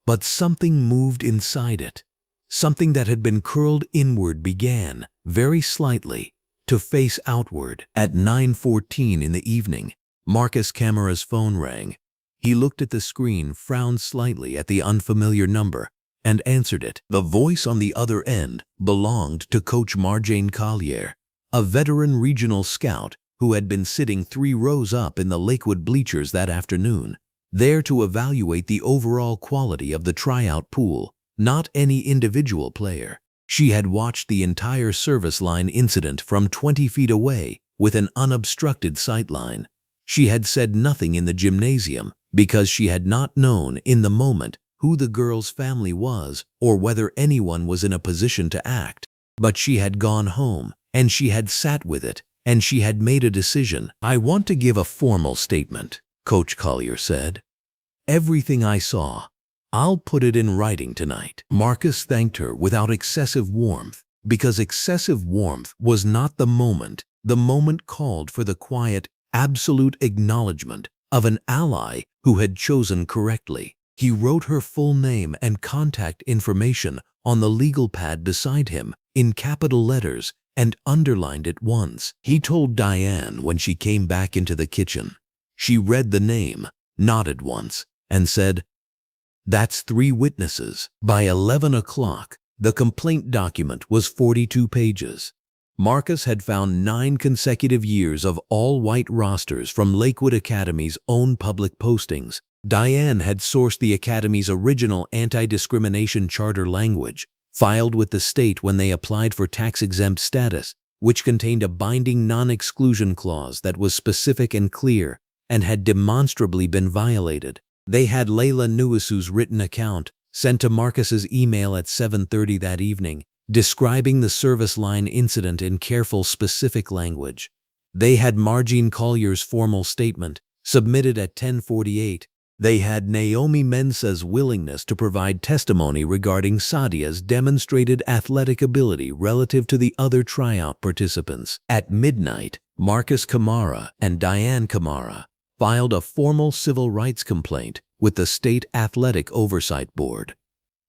But something moved inside it. Something that had been curled inward began, very slightly, to face outward. At 9:14 in the evening, Marcus Kamara's phone rang. He looked at the screen, frowned slightly at the unfamiliar number, and answered it. The voice on the other end belonged to Coach Marjane Collier, a veteran regional scout who had been sitting 3 rows up in the Lakewood Bleachers that afternoon, there to evaluate the overall quality of the tryout pool, not any individual player. She had watched the entire service line incident from 20 feet away with an unobstructed sightline. She had said nothing in the gymnasium because she had not known in the moment who the girl's family was or whether anyone was in a position to act. But she had gone home, and she had sat with it, and she had made a decision. "I want to give a formal statement," Coach Collier said. "Everything I saw, I'll put it in writing tonight." Marcus thanked her without excessive warmth, because excessive warmth was not the moment. The moment called for the quiet, absolute acknowledgement of an ally who had chosen correctly. He wrote her full name and contact information on the legal pad beside him in capital letters and underlined it once. He told Diane when she came back into the kitchen. She read the name, nodded once, and said, "That's 3 witnesses." By 11 o'clock, the complaint document was 42 pages. Marcus had found 9 consecutive years of all-white rosters from Lakewood Academy's own public postings. Diane had sourced the Academy's original anti-discrimination charter language, filed with the state when they applied for tax-exempt status, which contained a binding non-exclusion clause that was specific and clear and had demonstrably been violated. They had Layla Nuisu's written account, sent to Marcus's email at 7:30 that evening, describing the service line incident in careful, specific language. They had Marjane Collier's formal statement, submitted at 10:48. They had Naomi Mensah's willingness to provide testimony regarding Sadia's demonstrated athletic ability relative to the other tryout participants. At midnight, Marcus Kamara and Diane Kamara filed a formal civil rights complaint with the State Athletic Oversight Board.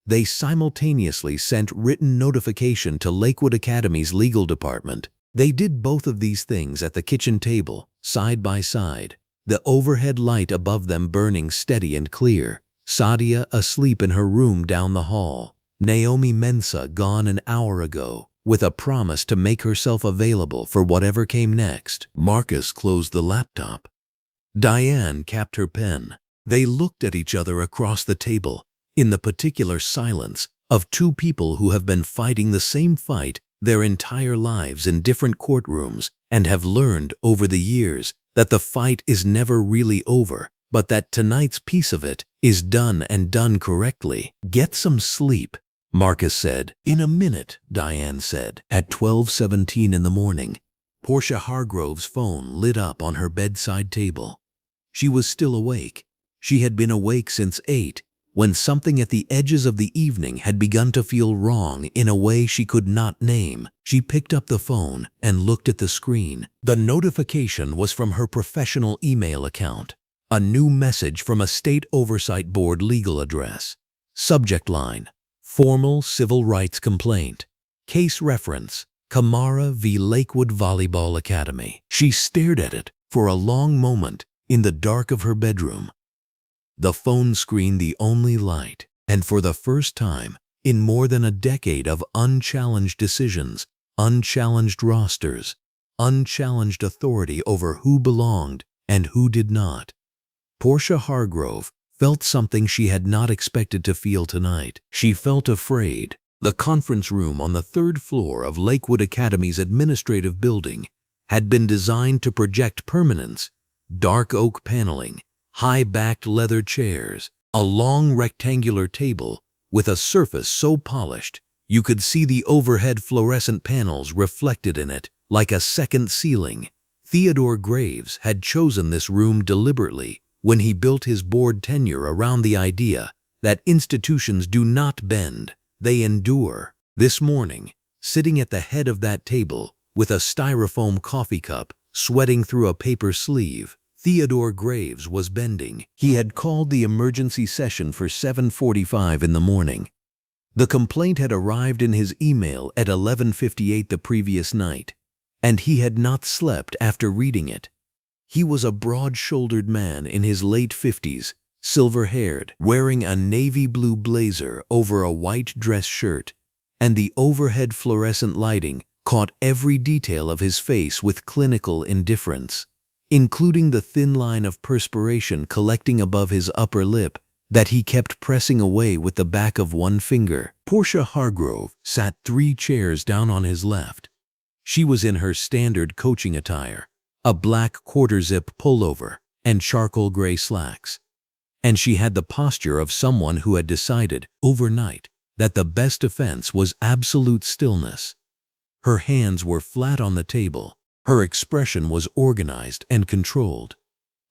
They simultaneously sent written notification to Lakewood Academy's legal department. They did both of these things at the kitchen table, side by side, the overhead light above them burning steady and clear. Sadia asleep in her room down the hall. Naomi Mensah gone an hour ago, with a promise to make herself available for whatever came next. Marcus closed the laptop. Diane capped her pen. They looked at each other across the table, in the particular silence of 2 people who have been fighting the same fight their entire lives in different courtrooms and have learned over the years that the fight is never really over, but that tonight's piece of it is done and done correctly. "Get some sleep," Marcus said. "In a minute," Diane said. At 12:17 in the morning, Portia Hargrove's phone lit up on her bedside table. She was still awake. She had been awake since 8, when something at the edges of the evening had begun to feel wrong in a way she could not name. She picked up the phone and looked at the screen. The notification was from her professional email account. A new message from a State Oversight Board legal address. Subject line: Formal Civil Rights Complaint. Case reference: Kamara v. Lakewood Volleyball Academy. She stared at it for a long moment in the dark of her bedroom. The phone screen the only light, and for the first time in more than a decade of unchallenged decisions, unchallenged rosters, unchallenged authority over who belonged and who did not. Portia Hargrove felt something she had not expected to feel tonight. She felt afraid. The conference room on the third floor of Lakewood Academy's administrative building had been designed to project permanence, dark oak paneling, high-backed leather chairs, a long rectangular table with a surface so polished you could see the overhead fluorescent panels reflected in it like a second ceiling. Theodore Graves had chosen this room deliberately when he built his board tenure around the idea that institutions do not bend, they endure. This morning, sitting at the head of that table with a styrofoam coffee cup sweating through a paper sleeve, Theodore Graves was bending. He had called the emergency session for 7:45 in the morning. The complaint had arrived in his email at 11:58 the previous night, and he had not slept after reading it. He was a broad-shouldered man in his late 50s, silver-haired, wearing a navy blue blazer over a white dress shirt, and the overhead fluorescent lighting caught every detail of his face with clinical indifference, including the thin line of perspiration collecting above his upper lip that he kept pressing away with the back of one finger. Portia Hargrove sat 3 chairs down on his left. She was in her standard coaching attire, a black quarter-zip pullover and charcoal gray slacks. And she had the posture of someone who had decided overnight that the best defense was absolute stillness. Her hands were flat on the table. Her expression was organized and controlled.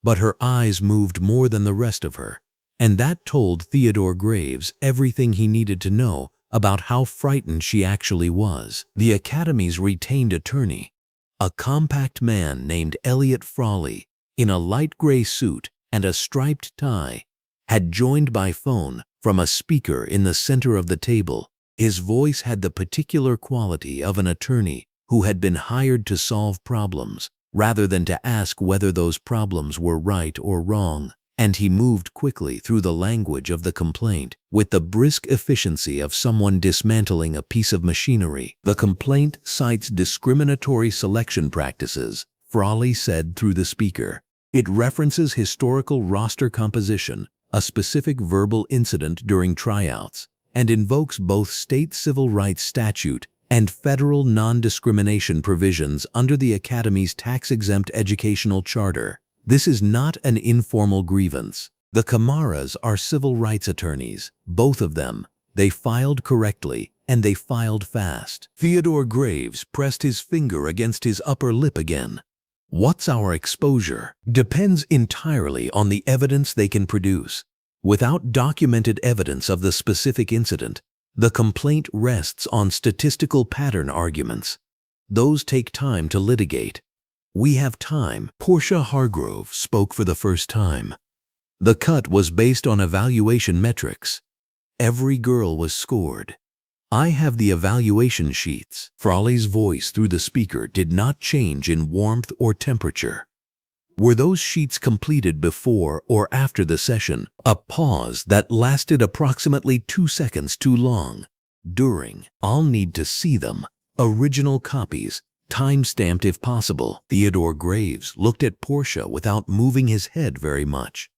But her eyes moved more than the rest of her, and that told Theodore Graves everything he needed to know about how frightened she actually was. The Academy's retained attorney, a compact man named Elliot Frawley, in a light gray suit and a striped tie, had joined by phone from a speaker in the center of the table. His voice had the particular quality of an attorney who had been hired to solve problems rather than to ask whether those problems were right or wrong, and he moved quickly through the language of the complaint with the brisk efficiency of someone dismantling a piece of machinery. The complaint cites discriminatory selection practices, Frawley said through the speaker. It references historical roster composition, a specific verbal incident during tryouts, and invokes both state civil rights statute and federal non-discrimination provisions under the Academy's tax-exempt educational charter. This is not an informal grievance. The Kamaras are civil rights attorneys, both of them. They filed correctly, and they filed fast. Theodore Graves pressed his finger against his upper lip again. What's our exposure? Depends entirely on the evidence they can produce. Without documented evidence of the specific incident, the complaint rests on statistical pattern arguments. Those take time to litigate. We have time. Portia Hargrove spoke for the first time. The cut was based on evaluation metrics. Every girl was scored. I have the evaluation sheets. Frawley's voice through the speaker did not change in warmth or temperature. Were those sheets completed before or after the session? A pause that lasted approximately 2 seconds too long. During. I'll need to see them. Original copies. Time-stamped if possible. Theodore Graves looked at Portia without moving his head very much.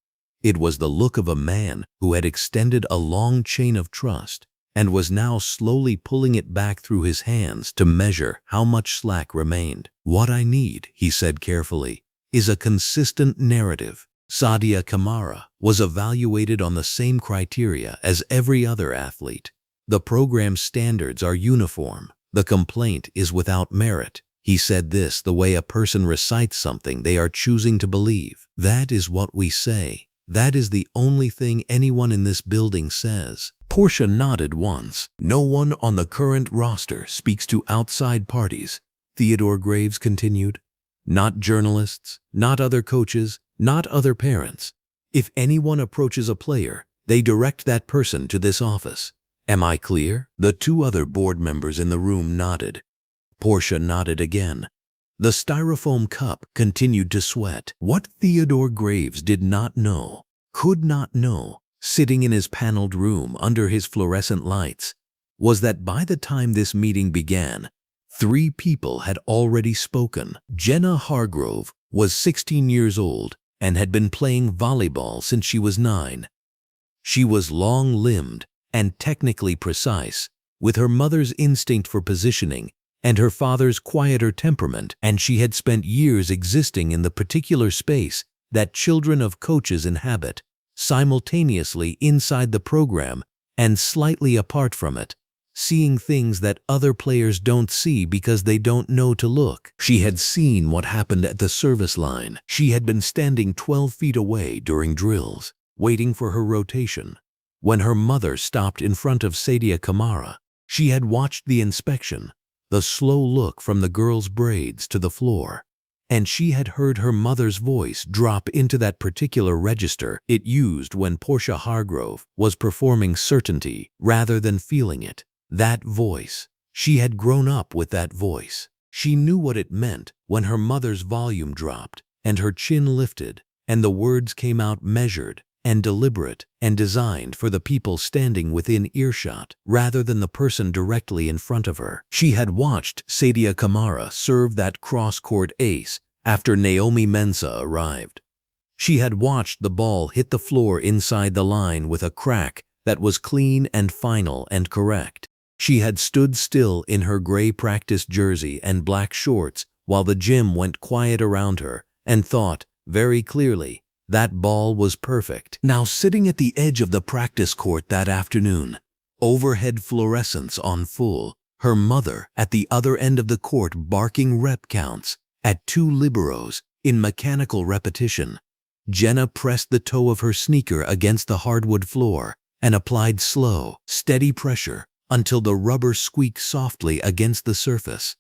It was the look of a man who had extended a long chain of trust and was now slowly pulling it back through his hands to measure how much slack remained. What I need, he said carefully, is a consistent narrative. Sadia Kamara was evaluated on the same criteria as every other athlete. The program's standards are uniform. The complaint is without merit. He said this the way a person recites something they are choosing to believe. That is what we say. That is the only thing anyone in this building says. Portia nodded once. No one on the current roster speaks to outside parties, Theodore Graves continued. Not journalists, not other coaches, not other parents. If anyone approaches a player, they direct that person to this office. Am I clear? The 2 other board members in the room nodded. Portia nodded again. The styrofoam cup continued to sweat. What Theodore Graves did not know, could not know, sitting in his paneled room under his fluorescent lights, was that by the time this meeting began, 3 people had already spoken. Jenna Hargrove was 16 years old and had been playing volleyball since she was 9. She was long-limbed and technically precise, with her mother's instinct for positioning and her father's quieter temperament, and she had spent years existing in the particular space that children of coaches inhabit, simultaneously inside the program and slightly apart from it, seeing things that other players don't see because they don't know to look. She had seen what happened at the service line. She had been standing 12 feet away during drills, waiting for her rotation. When her mother stopped in front of Sadia Kamara, she had watched the inspection, the slow look from the girl's braids to the floor, and she had heard her mother's voice drop into that particular register it used when Portia Hargrove was performing certainty rather than feeling it. That voice. She had grown up with that voice. She knew what it meant when her mother's volume dropped and her chin lifted and the words came out measured and deliberate and designed for the people standing within earshot rather than the person directly in front of her. She had watched Sadia Kamara serve that cross-court ace after Naomi Mensah arrived. She had watched the ball hit the floor inside the line with a crack that was clean and final and correct. She had stood still in her gray practice jersey and black shorts while the gym went quiet around her and thought, very clearly, that ball was perfect. Now sitting at the edge of the practice court that afternoon, overhead fluorescence on full, her mother at the other end of the court barking rep counts at 2 liberos in mechanical repetition, Jenna pressed the toe of her sneaker against the hardwood floor and applied slow, steady pressure until the rubber squeaked softly against the surface.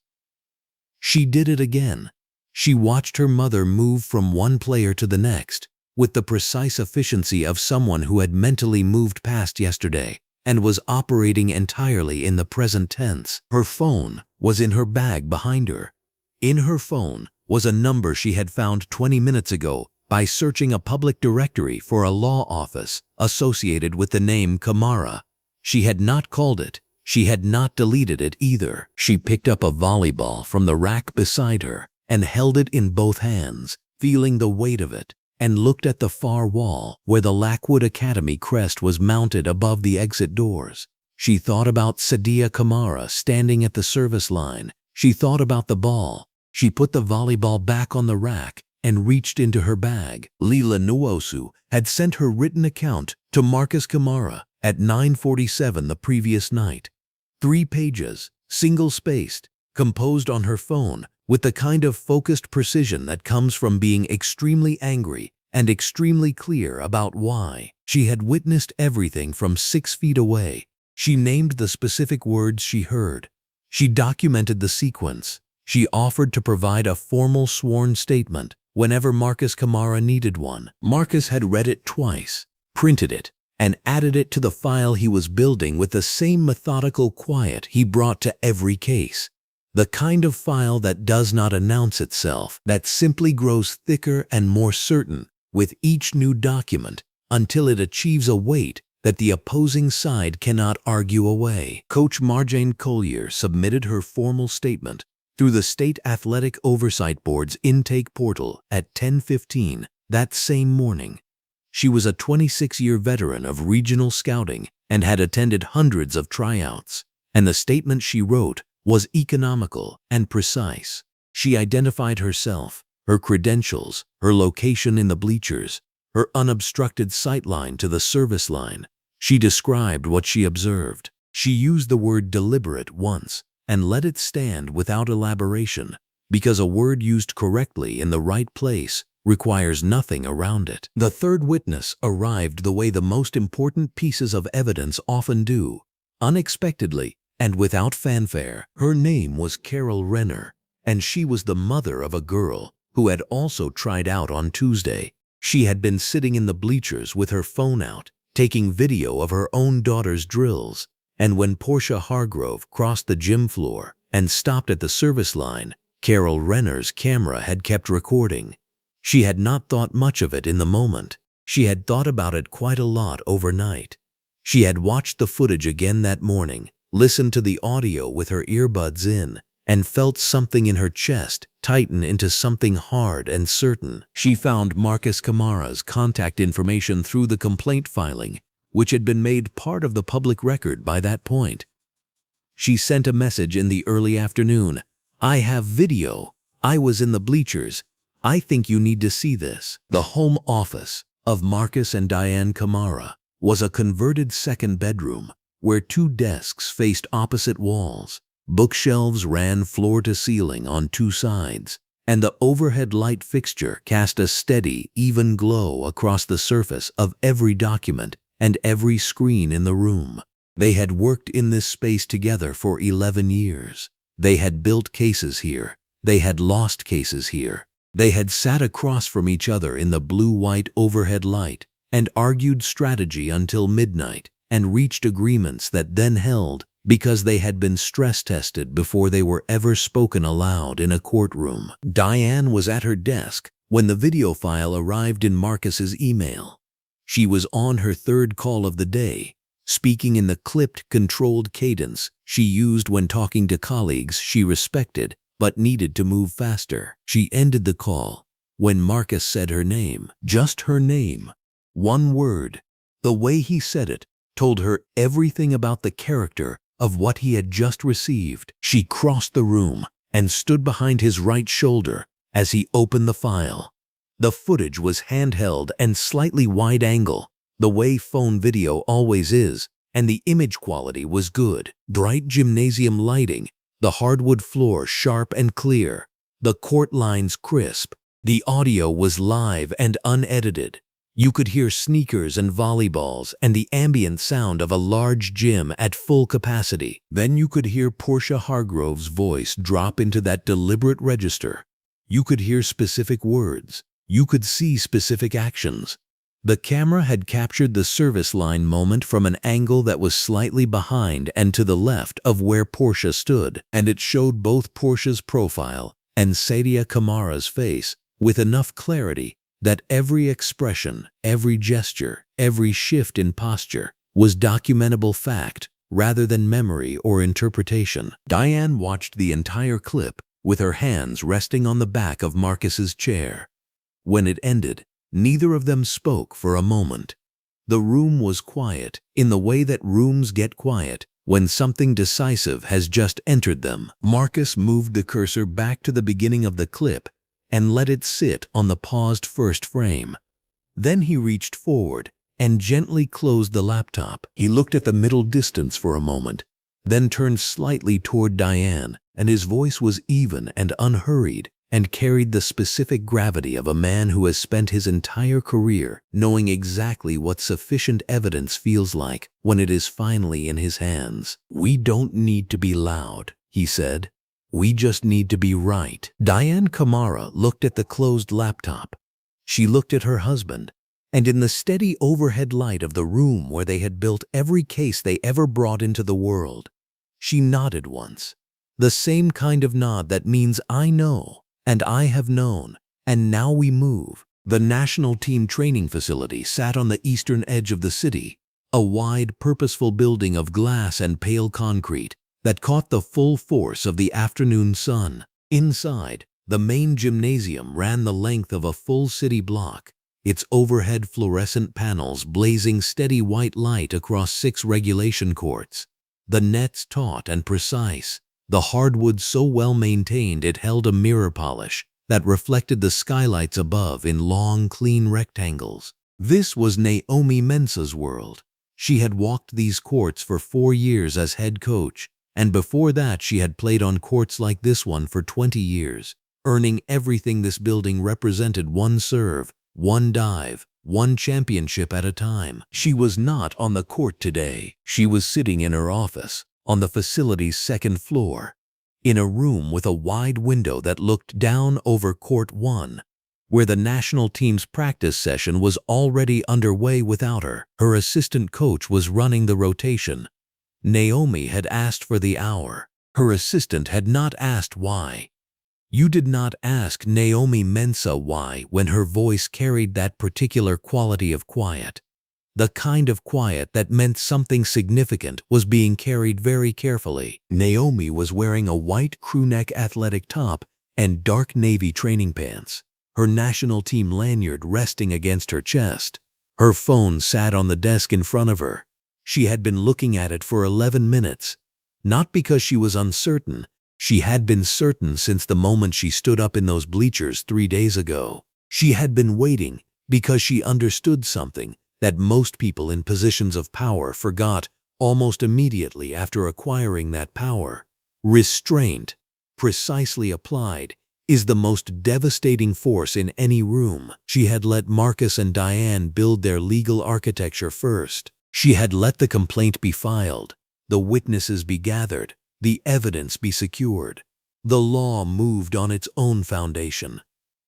She did it again. She watched her mother move from one player to the next with the precise efficiency of someone who had mentally moved past yesterday and was operating entirely in the present tense. Her phone was in her bag behind her. In her phone was a number she had found 20 minutes ago by searching a public directory for a law office associated with the name Kamara. She had not called it. She had not deleted it either. She picked up a volleyball from the rack beside her and held it in both hands, feeling the weight of it, and looked at the far wall where the Lakewood Academy crest was mounted above the exit doors. She thought about Sadia Kamara standing at the service line. She thought about the ball. She put the volleyball back on the rack and reached into her bag. Lila Nwosu had sent her written account to Marcus Kamara at 9:47 the previous night. 3 pages, single-spaced, composed on her phone with the kind of focused precision that comes from being extremely angry and extremely clear about why. She had witnessed everything from 6 feet away. She named the specific words she heard. She documented the sequence. She offered to provide a formal sworn statement whenever Marcus Kamara needed one. Marcus had read it twice, printed it, and added it to the file he was building with the same methodical quiet he brought to every case. The kind of file that does not announce itself, that simply grows thicker and more certain with each new document until it achieves a weight that the opposing side cannot argue away. Coach Marjane Collier submitted her formal statement through the State Athletic Oversight Board's intake portal at 10:15 that same morning. She was a 26-year veteran of regional scouting and had attended hundreds of tryouts, and the statement she wrote was economical and precise. She identified herself, her credentials, her location in the bleachers, her unobstructed sightline to the service line. She described what she observed. She used the word deliberate once and let it stand without elaboration, because a word used correctly in the right place requires nothing around it. The third witness arrived the way the most important pieces of evidence often do, unexpectedly and without fanfare. Her name was Carol Renner, and she was the mother of a girl who had also tried out on Tuesday. She had been sitting in the bleachers with her phone out, taking video of her own daughter's drills, and when Portia Hargrove crossed the gym floor and stopped at the service line, Carol Renner's camera had kept recording. She had not thought much of it in the moment. She had thought about it quite a lot overnight. She had watched the footage again that morning, listened to the audio with her earbuds in, and felt something in her chest tighten into something hard and certain. She found Marcus Kamara's contact information through the complaint filing, which had been made part of the public record by that point. She sent a message in the early afternoon. "I have video. I was in the bleachers. I think you need to see this." The home office of Marcus and Diane Kamara was a converted second bedroom where two desks faced opposite walls. Bookshelves ran floor to ceiling on two sides, and the overhead light fixture cast a steady, even glow across the surface of every document and every screen in the room. They had worked in this space together for 11 years. They had built cases here. They had lost cases here. They had sat across from each other in the blue-white overhead light and argued strategy until midnight and reached agreements that then held because they had been stress-tested before they were ever spoken aloud in a courtroom. Diane was at her desk when the video file arrived in Marcus's email. She was on her third call of the day, speaking in the clipped, controlled cadence she used when talking to colleagues she respected but needed to move faster. She ended the call when Marcus said her name, just her name. One word. The way he said it told her everything about the character of what he had just received. She crossed the room and stood behind his right shoulder as he opened the file. The footage was handheld and slightly wide angle, the way phone video always is, and the image quality was good. Bright gymnasium lighting, the hardwood floor sharp and clear, the court lines crisp. The audio was live and unedited. You could hear sneakers and volleyballs and the ambient sound of a large gym at full capacity. Then you could hear Portia Hargrove's voice drop into that deliberate register. You could hear specific words. You could see specific actions. The camera had captured the service line moment from an angle that was slightly behind and to the left of where Portia stood, and it showed both Portia's profile and Sadia Kamara's face with enough clarity that every expression, every gesture, every shift in posture was documentable fact rather than memory or interpretation. Diane watched the entire clip with her hands resting on the back of Marcus's chair. When it ended, neither of them spoke for a moment. The room was quiet in the way that rooms get quiet when something decisive has just entered them. Marcus moved the cursor back to the beginning of the clip and let it sit on the paused first frame. Then he reached forward and gently closed the laptop. He looked at the middle distance for a moment, then turned slightly toward Diane, and his voice was even and unhurried and carried the specific gravity of a man who has spent his entire career knowing exactly what sufficient evidence feels like when it is finally in his hands. "We don't need to be loud," he said. "We just need to be right." Diane Kamara looked at the closed laptop. She looked at her husband, and in the steady overhead light of the room where they had built every case they ever brought into the world, she nodded once. The same kind of nod that means "I know, and I have known, and now we move." The national team training facility sat on the eastern edge of the city, a wide, purposeful building of glass and pale concrete that caught the full force of the afternoon sun. Inside, the main gymnasium ran the length of a full city block, its overhead fluorescent panels blazing steady white light across 6 regulation courts. The nets taut and precise, the hardwood so well maintained it held a mirror polish that reflected the skylights above in long, clean rectangles. This was Naomi Mensah's world. She had walked these courts for 4 years as head coach, and before that she had played on courts like this one for 20 years, earning everything this building represented: one serve, one dive, one championship at a time. She was not on the court today. She was sitting in her office, on the facility's 2nd floor, in a room with a wide window that looked down over Court 1, where the national team's practice session was already underway without her. Her assistant coach was running the rotation. Naomi had asked for the hour. Her assistant had not asked why. You did not ask Naomi Mensah why when her voice carried that particular quality of quiet. The kind of quiet that meant something significant was being carried very carefully. Naomi was wearing a white crewneck athletic top and dark navy training pants, her national team lanyard resting against her chest. Her phone sat on the desk in front of her. She had been looking at it for 11 minutes. Not because she was uncertain. She had been certain since the moment she stood up in those bleachers 3 days ago. She had been waiting because she understood something that most people in positions of power forgot almost immediately after acquiring that power. Restraint, precisely applied, is the most devastating force in any room. She had let Marcus and Diane build their legal architecture first. She had let the complaint be filed, the witnesses be gathered, the evidence be secured. The law moved on its own foundation.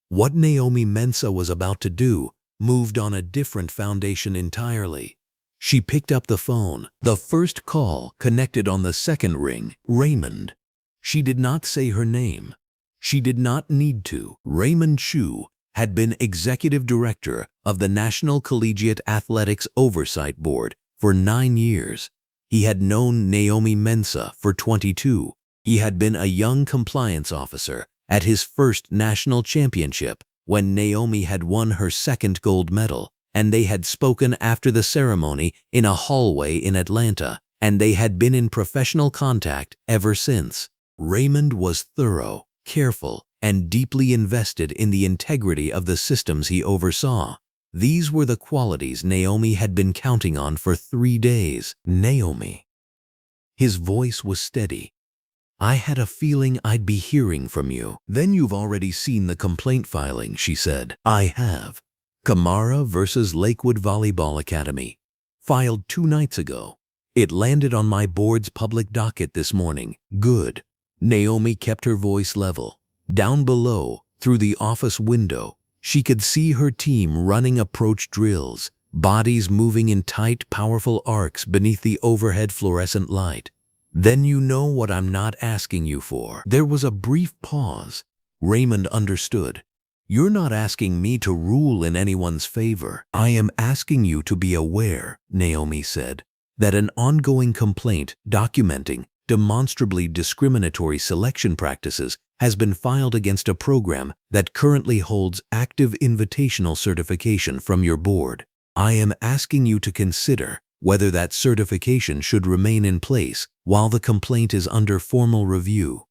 What Naomi Mensah was about to do moved on a different foundation entirely. She picked up the phone. The first call connected on the second ring. Raymond. She did not say her name. She did not need to. Raymond Chu had been executive director of the National Collegiate Athletics Oversight Board for 9 years. He had known Naomi Mensah for 22. He had been a young compliance officer at his first national championship when Naomi had won her second gold medal, and they had spoken after the ceremony in a hallway in Atlanta, and they had been in professional contact ever since. Raymond was thorough, careful, and deeply invested in the integrity of the systems he oversaw. These were the qualities Naomi had been counting on for 3 days. Naomi. His voice was steady. I had a feeling I'd be hearing from you. Then you've already seen the complaint filing, she said. I have. Kamara versus Lakewood Volleyball Academy. Filed 2 nights ago. It landed on my board's public docket this morning. Good. Naomi kept her voice level. Down below, through the office window, she could see her team running approach drills, bodies moving in tight, powerful arcs beneath the overhead fluorescent light. Then you know what I'm not asking you for. There was a brief pause. Raymond understood. You're not asking me to rule in anyone's favor. I am asking you to be aware, Naomi said, that an ongoing complaint documenting demonstrably discriminatory selection practices has been filed against a program that currently holds active invitational certification from your board. I am asking you to consider whether that certification should remain in place while the complaint is under formal review.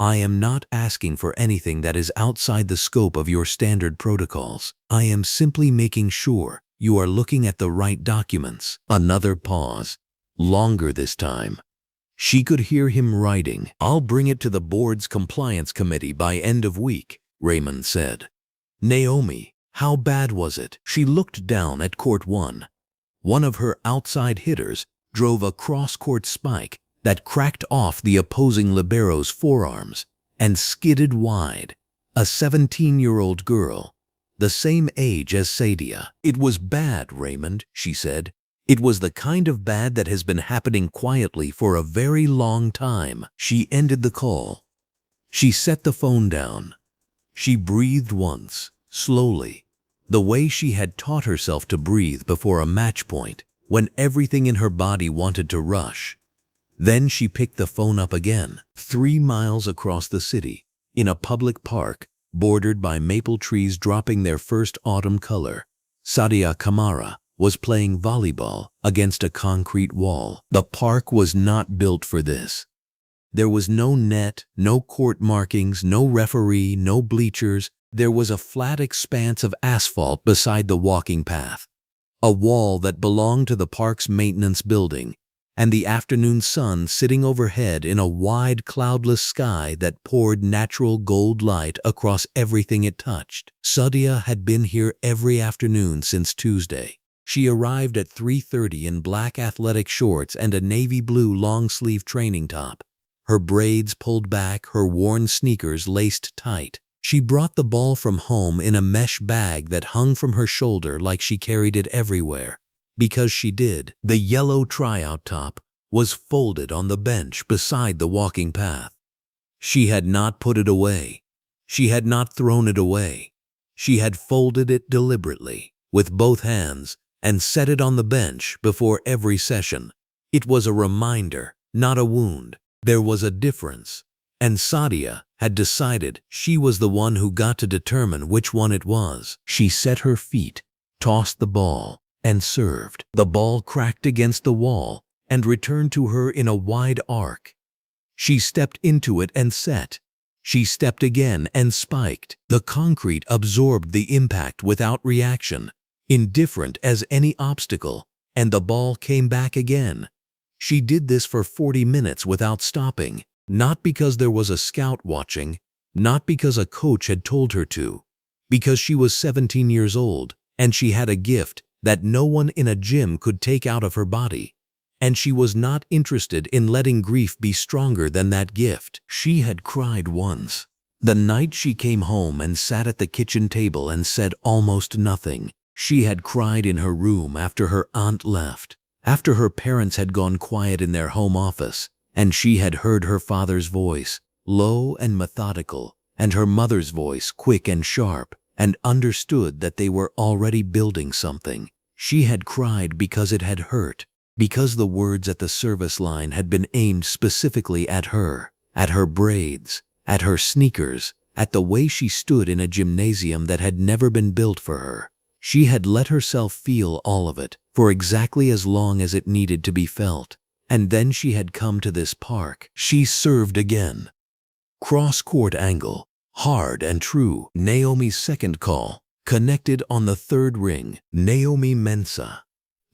I am not asking for anything that is outside the scope of your standard protocols. I am simply making sure you are looking at the right documents. Another pause. Longer this time. She could hear him writing. I'll bring it to the board's compliance committee by end of week, Raymond said. Naomi, how bad was it? She looked down at court 1. One of her outside hitters drove a cross-court spike that cracked off the opposing libero's forearms and skidded wide. A 17-year-old girl, the same age as Sadia. It was bad, Raymond, she said. It was the kind of bad that has been happening quietly for a very long time. She ended the call. She set the phone down. She breathed once, slowly, the way she had taught herself to breathe before a match point, when everything in her body wanted to rush. Then she picked the phone up again. 3 miles across the city, in a public park, bordered by maple trees dropping their first autumn color, Sadia Kamara was playing volleyball against a concrete wall. The park was not built for this. There was no net, no court markings, no referee, no bleachers. There was a flat expanse of asphalt beside the walking path, a wall that belonged to the park's maintenance building, and the afternoon sun sitting overhead in a wide, cloudless sky that poured natural gold light across everything it touched. Sadia had been here every afternoon since Tuesday. She arrived at 3:30 in black athletic shorts and a navy blue long-sleeve training top, her braids pulled back, her worn sneakers laced tight. She brought the ball from home in a mesh bag that hung from her shoulder like she carried it everywhere. Because she did. The yellow tryout top was folded on the bench beside the walking path. She had not put it away. She had not thrown it away. She had folded it deliberately, with both hands, and set it on the bench before every session. It was a reminder, not a wound. There was a difference. And Sadia had decided she was the one who got to determine which one it was. She set her feet, tossed the ball, and served. The ball cracked against the wall and returned to her in a wide arc. She stepped into it and set. She stepped again and spiked. The concrete absorbed the impact without reaction, indifferent as any obstacle, and the ball came back again. She did this for 40 minutes without stopping, not because there was a scout watching, not because a coach had told her to, because she was 17 years old and she had a gift that no one in a gym could take out of her body. And she was not interested in letting grief be stronger than that gift. She had cried once. The night she came home and sat at the kitchen table and said almost nothing. She had cried in her room after her aunt left, after her parents had gone quiet in their home office, and she had heard her father's voice, low and methodical, and her mother's voice, quick and sharp, and understood that they were already building something. She had cried because it had hurt, because the words at the service line had been aimed specifically at her braids, at her sneakers, at the way she stood in a gymnasium that had never been built for her. She had let herself feel all of it for exactly as long as it needed to be felt. And then she had come to this park. She served again. Cross-court angle, hard and true. Naomi's second call, connected on the third ring. Naomi Mensah.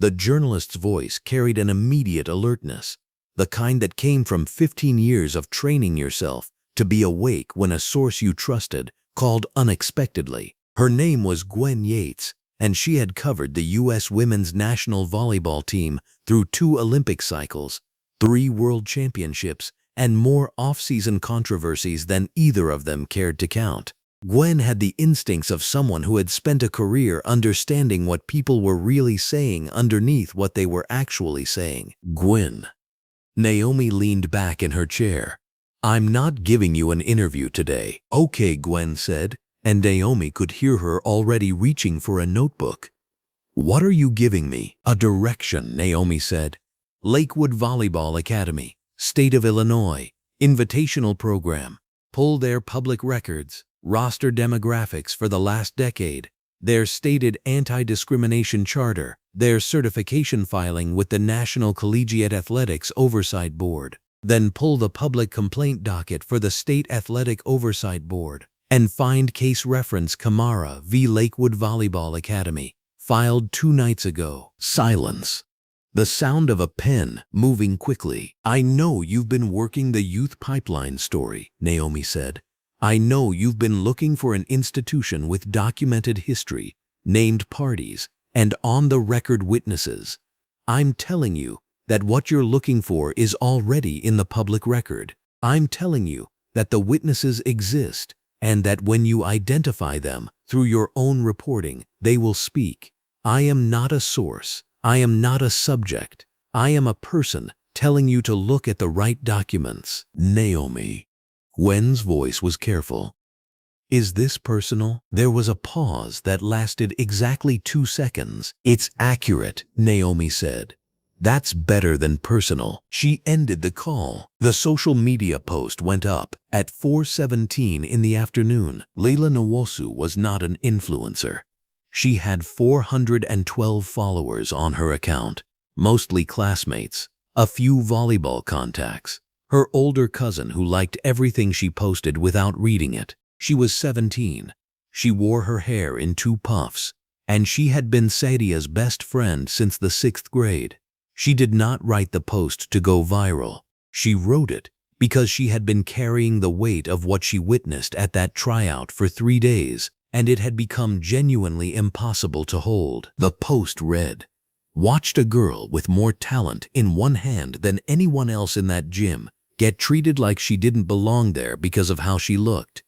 The journalist's voice carried an immediate alertness, the kind that came from 15 years of training yourself to be awake when a source you trusted called unexpectedly. Her name was Gwen Yates, and she had covered the U.S. women's national volleyball team through 2 Olympic cycles, 3 world championships, and more off-season controversies than either of them cared to count. Gwen had the instincts of someone who had spent a career understanding what people were really saying underneath what they were actually saying. Gwen. Naomi leaned back in her chair. "I'm not giving you an interview today." "Okay," Gwen said, and Naomi could hear her already reaching for a notebook. "What are you giving me?" "A direction," Naomi said. "Lakewood Volleyball Academy, State of Illinois, Invitational Program. Pull their public records, roster demographics for the last decade, their stated anti-discrimination charter, their certification filing with the National Collegiate Athletics Oversight Board. Then pull the public complaint docket for the State Athletic Oversight Board and find case reference Kamara v. Lakewood Volleyball Academy, filed 2 nights ago." Silence. The sound of a pen moving quickly. "I know you've been working the youth pipeline story," Naomi said. "I know you've been looking for an institution with documented history, named parties, and on-the-record witnesses. I'm telling you that what you're looking for is already in the public record. I'm telling you that the witnesses exist, and that when you identify them through your own reporting, they will speak. I am not a source. I am not a subject. I am a person telling you to look at the right documents." "Naomi." Gwen's voice was careful. "Is this personal?" There was a pause that lasted exactly 2 seconds. "It's accurate," Naomi said. "That's better than personal." She ended the call. The social media post went up at 4:17 in the afternoon. Leila Nwosu was not an influencer. She had 412 followers on her account, mostly classmates, a few volleyball contacts, her older cousin who liked everything she posted without reading it. She was 17. She wore her hair in 2 puffs, and she had been Sadia's best friend since the 6th grade. She did not write the post to go viral. She wrote it because she had been carrying the weight of what she witnessed at that tryout for 3 days, and it had become genuinely impossible to hold. The post read, "Watched a girl with more talent in one hand than anyone else in that gym get treated like she didn't belong there because of how she looked.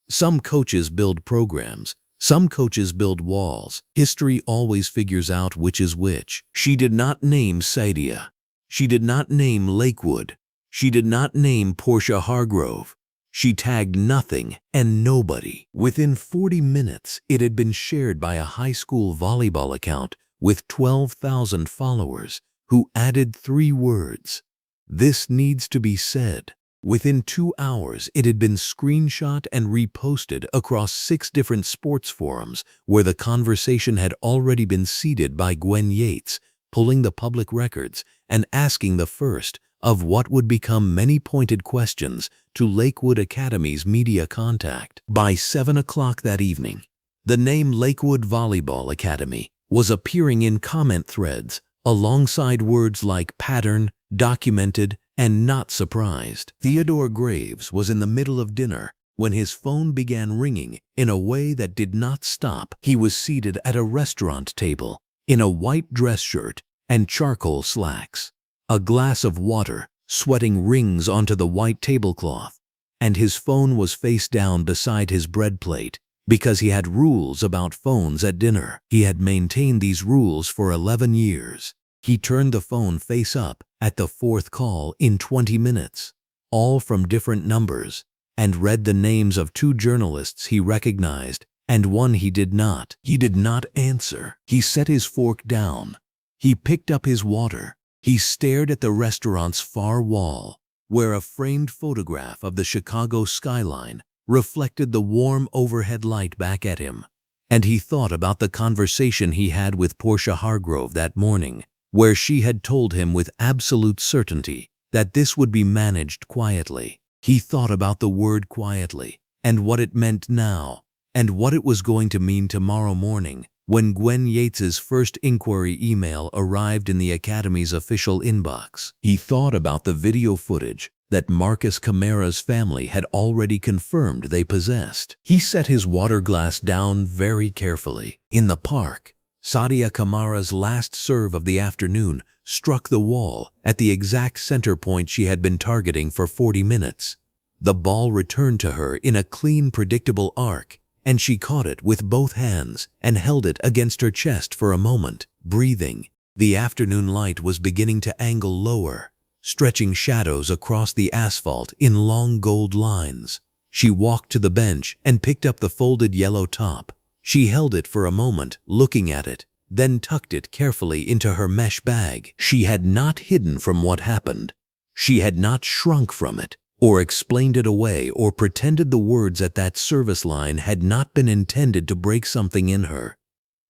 Some coaches build programs. Some coaches build walls. History always figures out which is which." She did not name Sadia. She did not name Lakewood. She did not name Portia Hargrove. She tagged nothing and nobody. Within 40 minutes, it had been shared by a high school volleyball account with 12,000 followers, who added 3 words: "This needs to be said." Within 2 hours, it had been screenshot and reposted across 6 different sports forums where the conversation had already been seeded by Gwen Yates, pulling the public records and asking the first of what would become many pointed questions to Lakewood Academy's media contact. By 7 o'clock that evening, the name Lakewood Volleyball Academy was appearing in comment threads alongside words like pattern, documented, and not surprised. Theodore Graves was in the middle of dinner when his phone began ringing in a way that did not stop. He was seated at a restaurant table in a white dress shirt and charcoal slacks, a glass of water sweating rings onto the white tablecloth, and his phone was face down beside his bread plate because he had rules about phones at dinner. He had maintained these rules for 11 years. He turned the phone face up at the 4th call in 20 minutes, all from different numbers, and read the names of 2 journalists he recognized and 1 he did not. He did not answer. He set his fork down. He picked up his water. He stared at the restaurant's far wall, where a framed photograph of the Chicago skyline reflected the warm overhead light back at him. And he thought about the conversation he had with Portia Hargrove that morning, where she had told him with absolute certainty that this would be managed quietly. He thought about the word quietly and what it meant now and what it was going to mean tomorrow morning when Gwen Yates's first inquiry email arrived in the Academy's official inbox. He thought about the video footage that Marcus Kamara's family had already confirmed they possessed. He set his water glass down very carefully. In the park, Sadia Kamara's last serve of the afternoon struck the wall at the exact center point she had been targeting for 40 minutes. The ball returned to her in a clean, predictable arc, and she caught it with both hands and held it against her chest for a moment, breathing. The afternoon light was beginning to angle lower, stretching shadows across the asphalt in long gold lines. She walked to the bench and picked up the folded yellow top. She held it for a moment, looking at it, then tucked it carefully into her mesh bag. She had not hidden from what happened. She had not shrunk from it, or explained it away, or pretended the words at that service line had not been intended to break something in her.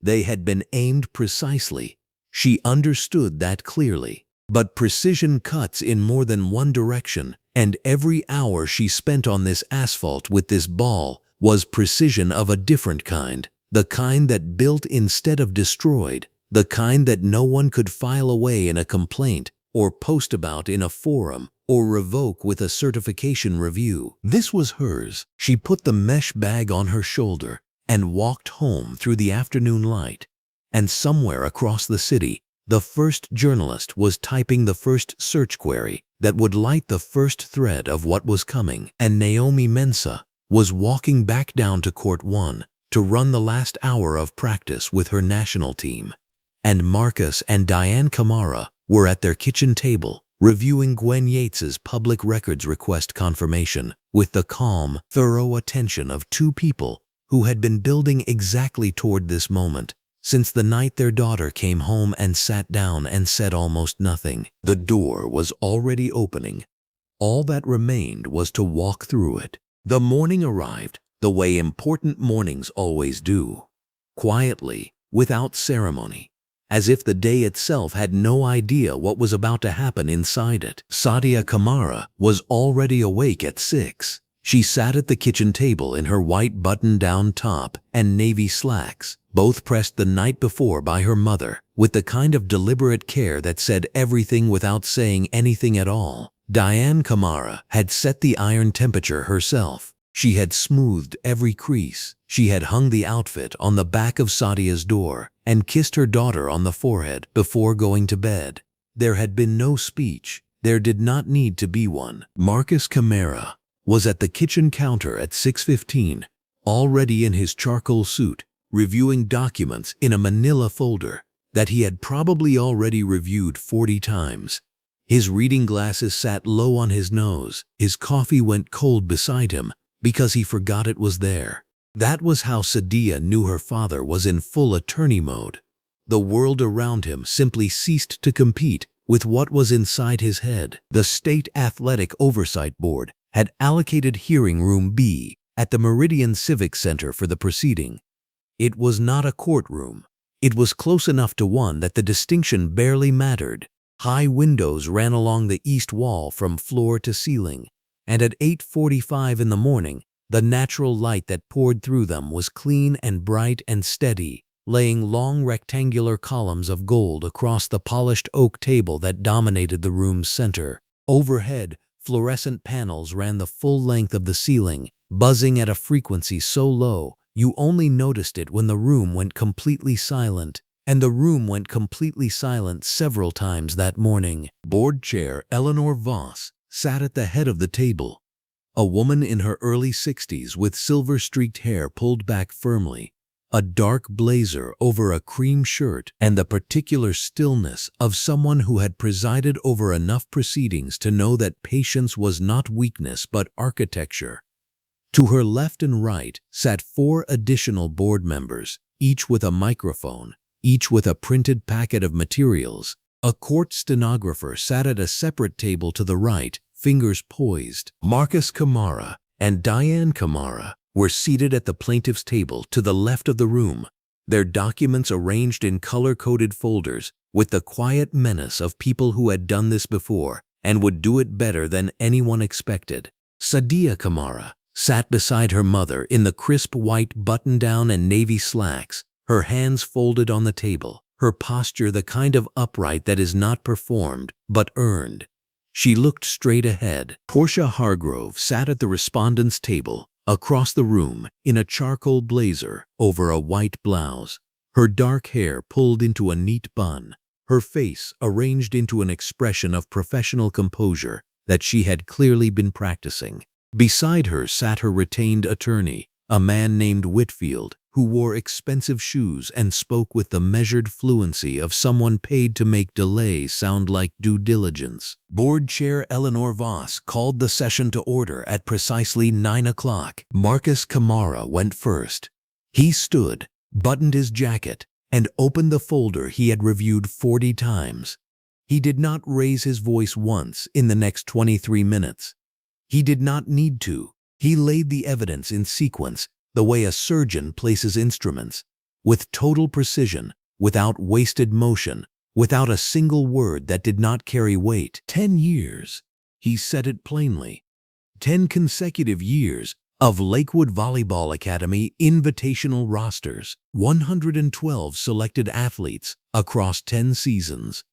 They had been aimed precisely. She understood that clearly. But precision cuts in more than one direction, and every hour she spent on this asphalt with this ball was precision of a different kind, the kind that built instead of destroyed, the kind that no one could file away in a complaint or post about in a forum or revoke with a certification review. This was hers. She put the mesh bag on her shoulder and walked home through the afternoon light. And somewhere across the city, the first journalist was typing the first search query that would light the first thread of what was coming. And Naomi Mensah was walking back down to Court 1 to run the last hour of practice with her national team. And Marcus and Diane Kamara were at their kitchen table reviewing Gwen Yates's public records request confirmation with the calm, thorough attention of 2 people who had been building exactly toward this moment since the night their daughter came home and sat down and said almost nothing. The door was already opening. All that remained was to walk through it. The morning arrived the way important mornings always do, quietly, without ceremony, as if the day itself had no idea what was about to happen inside it. Sadia Kamara was already awake at 6. She sat at the kitchen table in her white button-down top and navy slacks, both pressed the night before by her mother, with the kind of deliberate care that said everything without saying anything at all. Diane Kamara had set the iron temperature herself. She had smoothed every crease. She had hung the outfit on the back of Sadia's door and kissed her daughter on the forehead before going to bed. There had been no speech. There did not need to be one. Marcus Kamara was at the kitchen counter at 6:15, already in his charcoal suit, reviewing documents in a manila folder that he had probably already reviewed 40 times. His reading glasses sat low on his nose. His coffee went cold beside him because he forgot it was there. That was how Sadia knew her father was in full attorney mode. The world around him simply ceased to compete with what was inside his head. The State Athletic Oversight Board had allocated Hearing Room B at the Meridian Civic Center for the proceeding. It was not a courtroom. It was close enough to one that the distinction barely mattered. High windows ran along the east wall from floor to ceiling, and at 8:45 in the morning, the natural light that poured through them was clean and bright and steady, laying long rectangular columns of gold across the polished oak table that dominated the room's center. Overhead, fluorescent panels ran the full length of the ceiling, buzzing at a frequency so low you only noticed it when the room went completely silent. And the room went completely silent several times that morning. Board Chair Eleanor Voss sat at the head of the table, a woman in her early 60s with silver-streaked hair pulled back firmly, a dark blazer over a cream shirt, and the particular stillness of someone who had presided over enough proceedings to know that patience was not weakness but architecture. To her left and right sat 4 additional board members, each with a microphone, each with a printed packet of materials. A court stenographer sat at a separate table to the right, fingers poised. Marcus Kamara and Diane Kamara were seated at the plaintiff's table to the left of the room, their documents arranged in color-coded folders with the quiet menace of people who had done this before and would do it better than anyone expected. Sadia Kamara sat beside her mother in the crisp white button-down and navy slacks, her hands folded on the table, her posture the kind of upright that is not performed but earned. She looked straight ahead. Portia Hargrove sat at the respondent's table, across the room, in a charcoal blazer over a white blouse, her dark hair pulled into a neat bun, her face arranged into an expression of professional composure that she had clearly been practicing. Beside her sat her retained attorney, a man named Whitfield, who wore expensive shoes and spoke with the measured fluency of someone paid to make delay sound like due diligence. Board Chair Eleanor Voss called the session to order at precisely 9 o'clock. Marcus Kamara went first. He stood, buttoned his jacket, and opened the folder he had reviewed 40 times. He did not raise his voice once in the next 23 minutes. He did not need to. He laid the evidence in sequence, the way a surgeon places instruments, with total precision, without wasted motion, without a single word that did not carry weight. 10 years, he said it plainly. 10 consecutive years of Lakewood Volleyball Academy invitational rosters, 112 selected athletes across 10 seasons,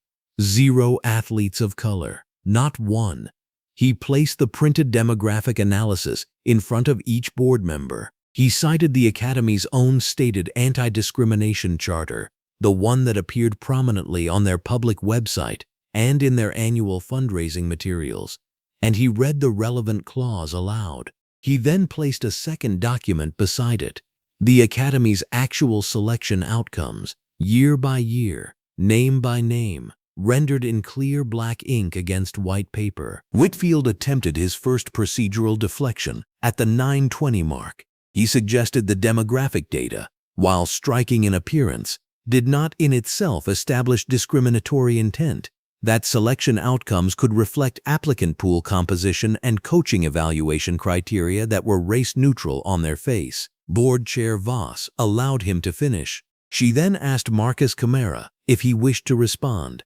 0 athletes of color, not one. He placed the printed demographic analysis in front of each board member. He cited the Academy's own stated anti-discrimination charter, the one that appeared prominently on their public website and in their annual fundraising materials, and he read the relevant clause aloud. He then placed a second document beside it, the Academy's actual selection outcomes, year by year, name by name, rendered in clear black ink against white paper. Whitfield attempted his first procedural deflection at the 9:20 mark. He suggested the demographic data, while striking in appearance, did not in itself establish discriminatory intent, that selection outcomes could reflect applicant pool composition and coaching evaluation criteria that were race-neutral on their face. Board Chair Voss allowed him to finish. She then asked Marcus Kamara if he wished to respond.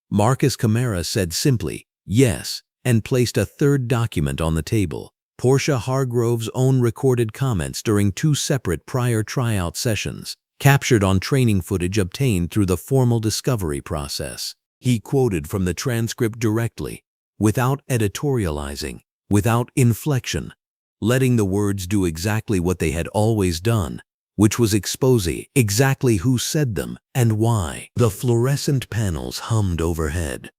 Marcus Kamara said simply, yes, and placed a third document on the table, Portia Hargrove's own recorded comments during 2 separate prior tryout sessions, captured on training footage obtained through the formal discovery process. He quoted from the transcript directly, without editorializing, without inflection, letting the words do exactly what they had always done, which was expose exactly who said them and why. The fluorescent panels hummed overhead.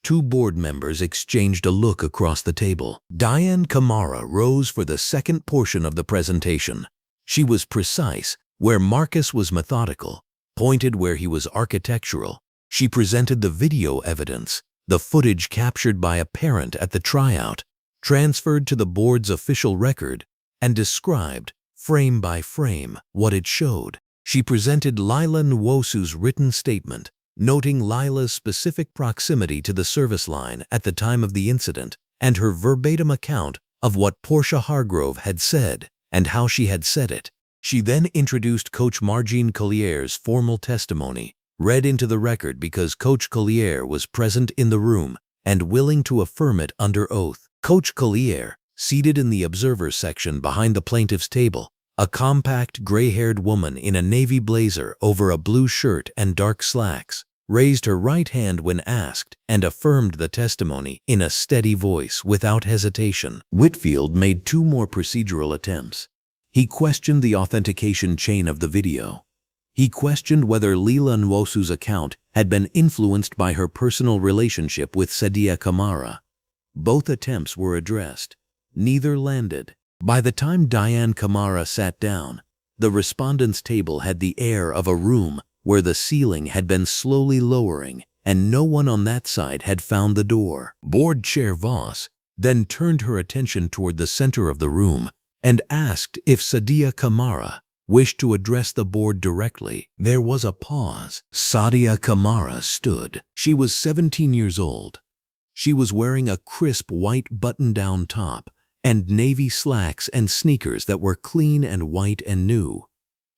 2 board members exchanged a look across the table. Diane Kamara rose for the second portion of the presentation. She was precise where Marcus was methodical, pointed where he was architectural. She presented the video evidence, the footage captured by a parent at the tryout, transferred to the board's official record, and described, frame by frame, what it showed. She presented Lila Nwosu's written statement, noting Lila's specific proximity to the service line at the time of the incident and her verbatim account of what Portia Hargrove had said and how she had said it. She then introduced Coach Margine Collier's formal testimony, read into the record because Coach Collier was present in the room and willing to affirm it under oath. Coach Collier, seated in the observer section behind the plaintiff's table, a compact, gray-haired woman in a navy blazer over a blue shirt and dark slacks, raised her right hand when asked and affirmed the testimony in a steady voice without hesitation. Whitfield made 2 more procedural attempts. He questioned the authentication chain of the video. He questioned whether Lila Nwosu's account had been influenced by her personal relationship with Sadia Kamara. Both attempts were addressed. Neither landed. By the time Diane Kamara sat down, the respondent's table had the air of a room where the ceiling had been slowly lowering and no one on that side had found the door. Board Chair Voss then turned her attention toward the center of the room and asked if Sadia Kamara wished to address the board directly. There was a pause. Sadia Kamara stood. She was 17 years old. She was wearing a crisp white button-down top and navy slacks and sneakers that were clean and white and new.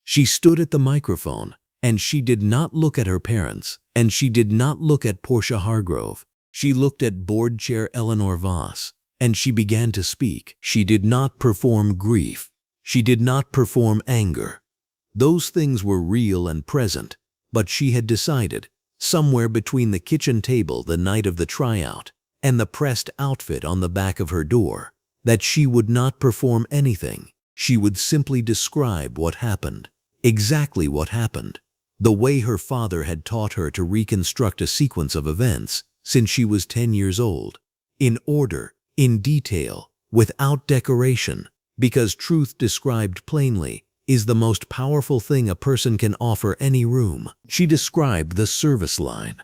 She stood at the microphone, and she did not look at her parents, and she did not look at Portia Hargrove. She looked at Board Chair Eleanor Voss, and she began to speak. She did not perform grief. She did not perform anger. Those things were real and present, but she had decided, somewhere between the kitchen table the night of the tryout and the pressed outfit on the back of her door, that she would not perform anything. She would simply describe what happened, exactly what happened, the way her father had taught her to reconstruct a sequence of events since she was 10 years old, in order, in detail, without decoration, because truth described plainly is the most powerful thing a person can offer any room. She described the service line,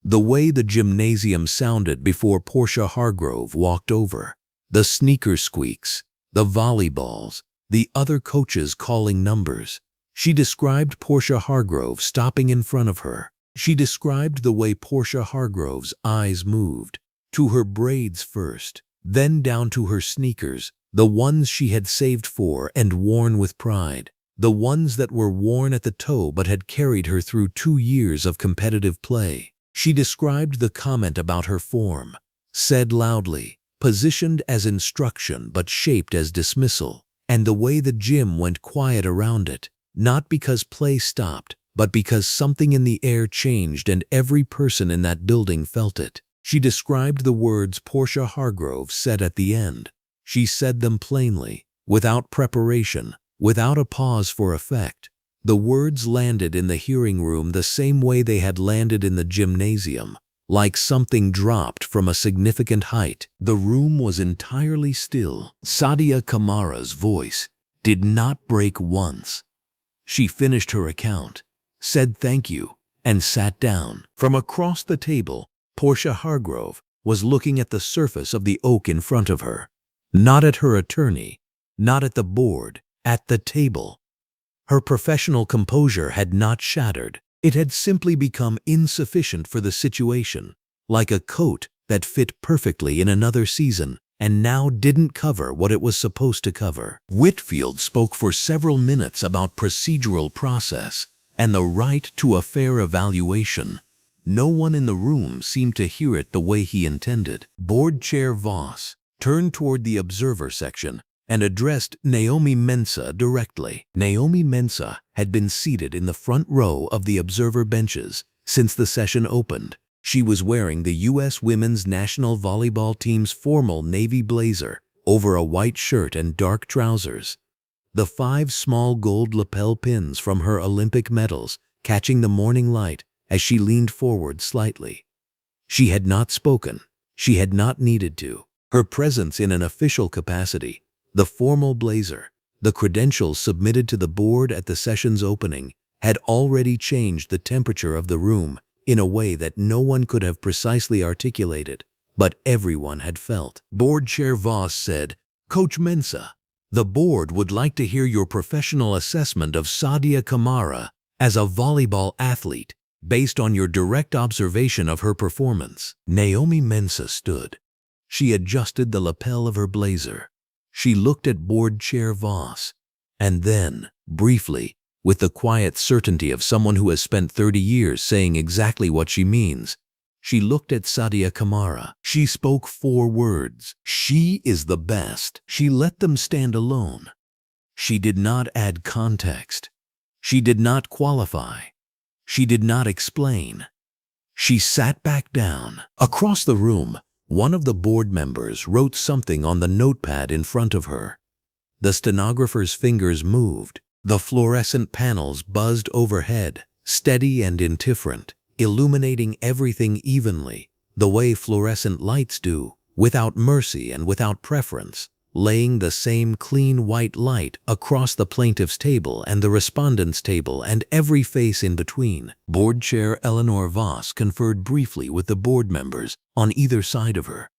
the way the gymnasium sounded before Portia Hargrove walked over, the sneaker squeaks, the volleyballs, the other coaches calling numbers. She described Portia Hargrove stopping in front of her. She described the way Portia Hargrove's eyes moved, to her braids first, then down to her sneakers, the ones she had saved for and worn with pride, the ones that were worn at the toe but had carried her through 2 years of competitive play. She described the comment about her form, said loudly, positioned as instruction but shaped as dismissal, and the way the gym went quiet around it, not because play stopped, but because something in the air changed and every person in that building felt it. She described the words Portia Hargrove said at the end. She said them plainly, without preparation, without a pause for effect. The words landed in the hearing room the same way they had landed in the gymnasium, like something dropped from a significant height. The room was entirely still. Sadia Kamara's voice did not break once. She finished her account, said thank you, and sat down. From across the table, Portia Hargrove was looking at the surface of the oak in front of her. Not at her attorney, not at the board, at the table. Her professional composure had not shattered. It had simply become insufficient for the situation, like a coat that fit perfectly in another season and now didn't cover what it was supposed to cover. Whitfield spoke for several minutes about procedural process and the right to a fair evaluation. No one in the room seemed to hear it the way he intended. Board Chair Voss turned toward the observer section and addressed Naomi Mensah directly. Naomi Mensah had been seated in the front row of the observer benches since the session opened. She was wearing the U.S. Women's National Volleyball Team's formal navy blazer over a white shirt and dark trousers. The 5 small gold lapel pins from her Olympic medals catching the morning light as she leaned forward slightly. She had not spoken. She had not needed to. Her presence in an official capacity, the formal blazer, the credentials submitted to the board at the session's opening, had already changed the temperature of the room in a way that no one could have precisely articulated, but everyone had felt. Board Chair Voss said, "Coach Mensah, The board would like to hear your professional assessment of Sadia Kamara as a volleyball athlete based on your direct observation of her performance. Naomi Mensah stood. She adjusted the lapel of her blazer. She looked at board chair Voss, and then, briefly, with the quiet certainty of someone who has spent 30 years saying exactly what she means, she looked at Sadia Kamara. She spoke 4 words. She is the best. She let them stand alone. She did not add context. She did not qualify. She did not explain. She sat back down. Across the room, one of the board members wrote something on the notepad in front of her. The stenographer's fingers moved. The fluorescent panels buzzed overhead, steady and indifferent, illuminating everything evenly, the way fluorescent lights do, without mercy and without preference, laying the same clean white light across the plaintiff's table and the respondent's table and every face in between. Board Chair Eleanor Voss conferred briefly with the board members on either side of her.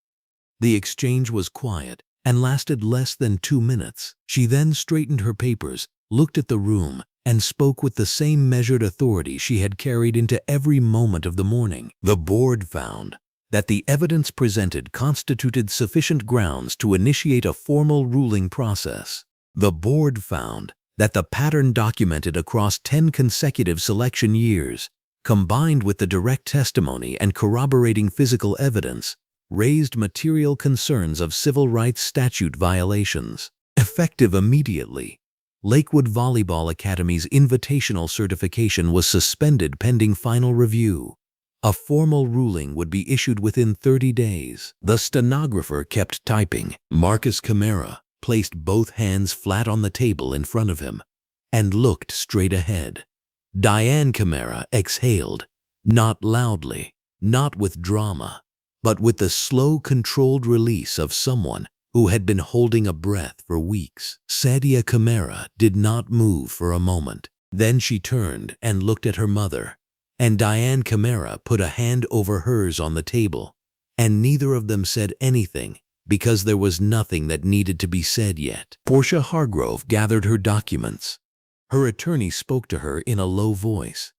The exchange was quiet and lasted less than 2 minutes. She then straightened her papers, looked at the room, and spoke with the same measured authority she had carried into every moment of the morning. The board found that the evidence presented constituted sufficient grounds to initiate a formal ruling process. The board found that the pattern documented across 10 consecutive selection years, combined with the direct testimony and corroborating physical evidence, raised material concerns of civil rights statute violations. Effective immediately, Lakewood Volleyball Academy's invitational certification was suspended pending final review. A formal ruling would be issued within 30 days. The stenographer kept typing. Marcus Kamara placed both hands flat on the table in front of him and looked straight ahead. Diane Kamara exhaled, not loudly, not with drama, but with the slow, controlled release of someone who had been holding a breath for weeks. Sadia Kamara did not move for a moment. Then she turned and looked at her mother, and Diane Kamara put a hand over hers on the table, and neither of them said anything because there was nothing that needed to be said yet. Portia Hargrove gathered her documents. Her attorney spoke to her in a low voice.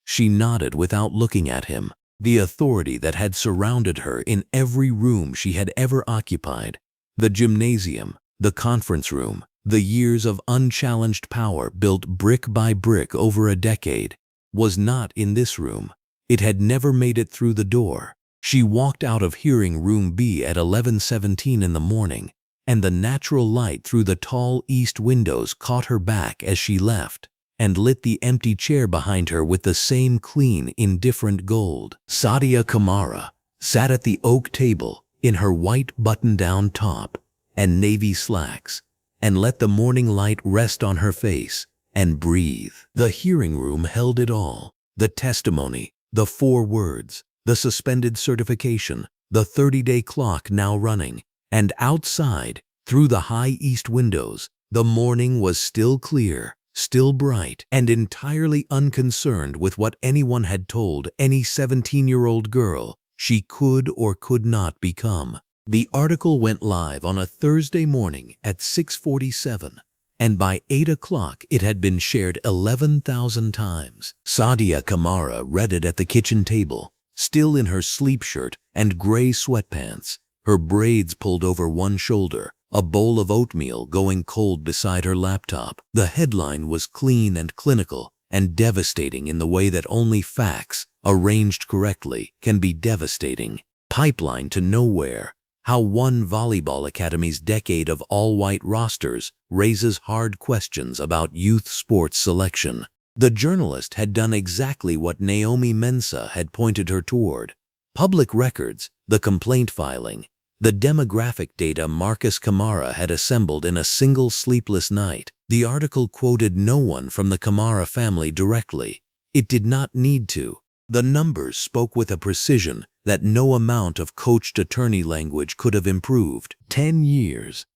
She nodded without looking at him. The authority that had surrounded her in every room she had ever occupied, the gymnasium, the conference room, the years of unchallenged power built brick by brick over a decade, was not in this room. It had never made it through the door. She walked out of hearing room B at 11:17 in the morning, and the natural light through the tall east windows caught her back as she left and lit the empty chair behind her with the same clean, indifferent gold. Sadia Kamara sat at the oak table in her white button-down top and navy slacks, and let the morning light rest on her face and breathe. The hearing room held it all: the testimony, the 4 words, the suspended certification, the 30-day clock now running, and outside, through the high east windows, the morning was still clear, still bright, and entirely unconcerned with what anyone had told any 17-year-old girl she could or could not become. The article went live on a Thursday morning at 6:47, and by 8 o'clock it had been shared 11,000 times. Sadia Kamara read it at the kitchen table, still in her sleep shirt and gray sweatpants, her braids pulled over one shoulder, a bowl of oatmeal going cold beside her laptop. The headline was clean and clinical and devastating in the way that only facts, arranged correctly, can be devastating. Pipeline to nowhere: how one volleyball academy's decade of all-white rosters raises hard questions about youth sports selection. The journalist had done exactly what Naomi Mensah had pointed her toward. Public records, the complaint filing, the demographic data Marcus Kamara had assembled in a single sleepless night. The article quoted no one from the Kamara family directly. It did not need to. The numbers spoke with a precision that no amount of coached attorney language could have improved. 10 years,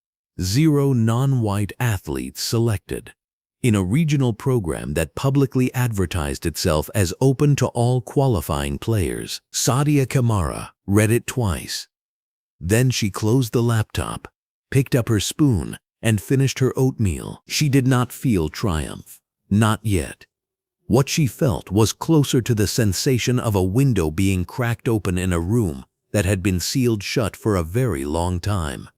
0 non-white athletes selected. In a regional program that publicly advertised itself as open to all qualifying players. Sadia Kamara read it twice. Then she closed the laptop, picked up her spoon, and finished her oatmeal. She did not feel triumph. Not yet. What she felt was closer to the sensation of a window being cracked open in a room that had been sealed shut for a very long time.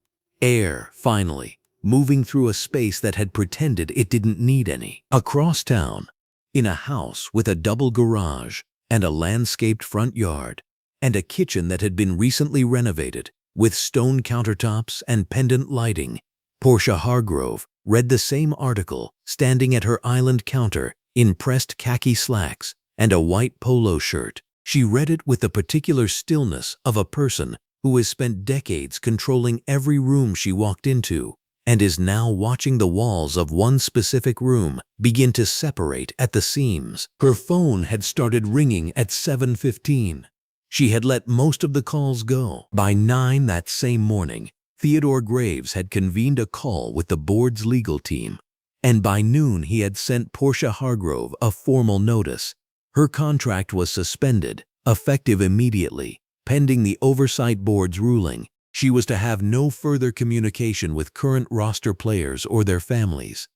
Air, finally, moving through a space that had pretended it didn't need any. Across town, in a house with a double garage and a landscaped front yard, and a kitchen that had been recently renovated with stone countertops and pendant lighting, Portia Hargrove read the same article standing at her island counter in pressed khaki slacks and a white polo shirt. She read it with the particular stillness of a person who has spent decades controlling every room she walked into and is now watching the walls of one specific room begin to separate at the seams. Her phone had started ringing at 7:15. She had let most of the calls go. By 9 that same morning, Theodore Graves had convened a call with the board's legal team, and by noon he had sent Portia Hargrove a formal notice. Her contract was suspended, effective immediately, pending the oversight board's ruling. She was to have no further communication with current roster players or their families.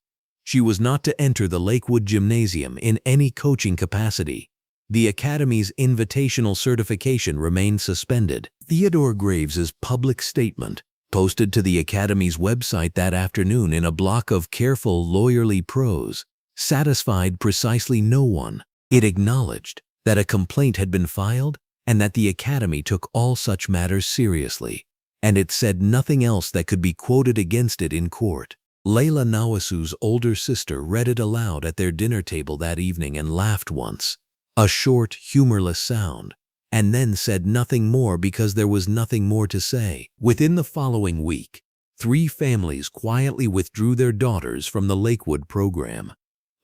She was not to enter the Lakewood Gymnasium in any coaching capacity. The Academy's invitational certification remained suspended. Theodore Graves's public statement, posted to the Academy's website that afternoon in a block of careful, lawyerly prose, satisfied precisely no one. It acknowledged that a complaint had been filed and that the Academy took all such matters seriously, and it said nothing else that could be quoted against it in court. Layla Nawasu's older sister read it aloud at their dinner table that evening and laughed once, a short, humorless sound, and then said nothing more because there was nothing more to say. Within the following week, 3 families quietly withdrew their daughters from the Lakewood program.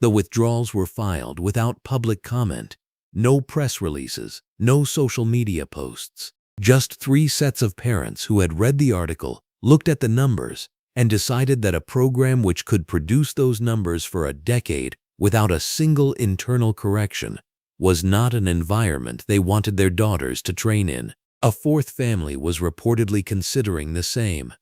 The withdrawals were filed without public comment, no press releases, no social media posts. Just 3 sets of parents who had read the article, looked at the numbers, and decided that a program which could produce those numbers for a decade without a single internal correction was not an environment they wanted their daughters to train in. A 4th family was reportedly considering the same.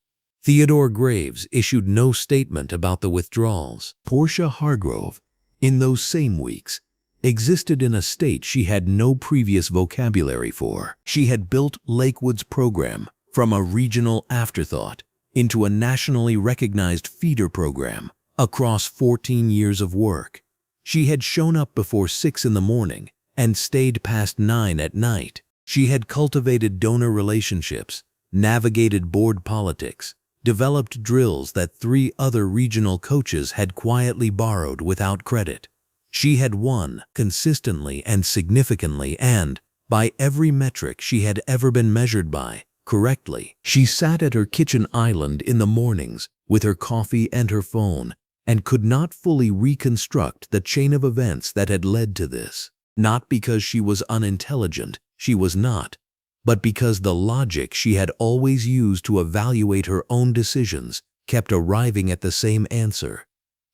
Theodore Graves issued no statement about the withdrawals. Portia Hargrove, in those same weeks, existed in a state she had no previous vocabulary for. She had built Lakewood's program from a regional afterthought into a nationally recognized feeder program across 14 years of work. She had shown up before 6 in the morning and stayed past 9 at night. She had cultivated donor relationships, navigated board politics, developed drills that 3 other regional coaches had quietly borrowed without credit. She had won consistently and significantly and, by every metric she had ever been measured by, correctly. She sat at her kitchen island in the mornings with her coffee and her phone and could not fully reconstruct the chain of events that had led to this. Not because she was unintelligent, she was not, but because the logic she had always used to evaluate her own decisions kept arriving at the same answer.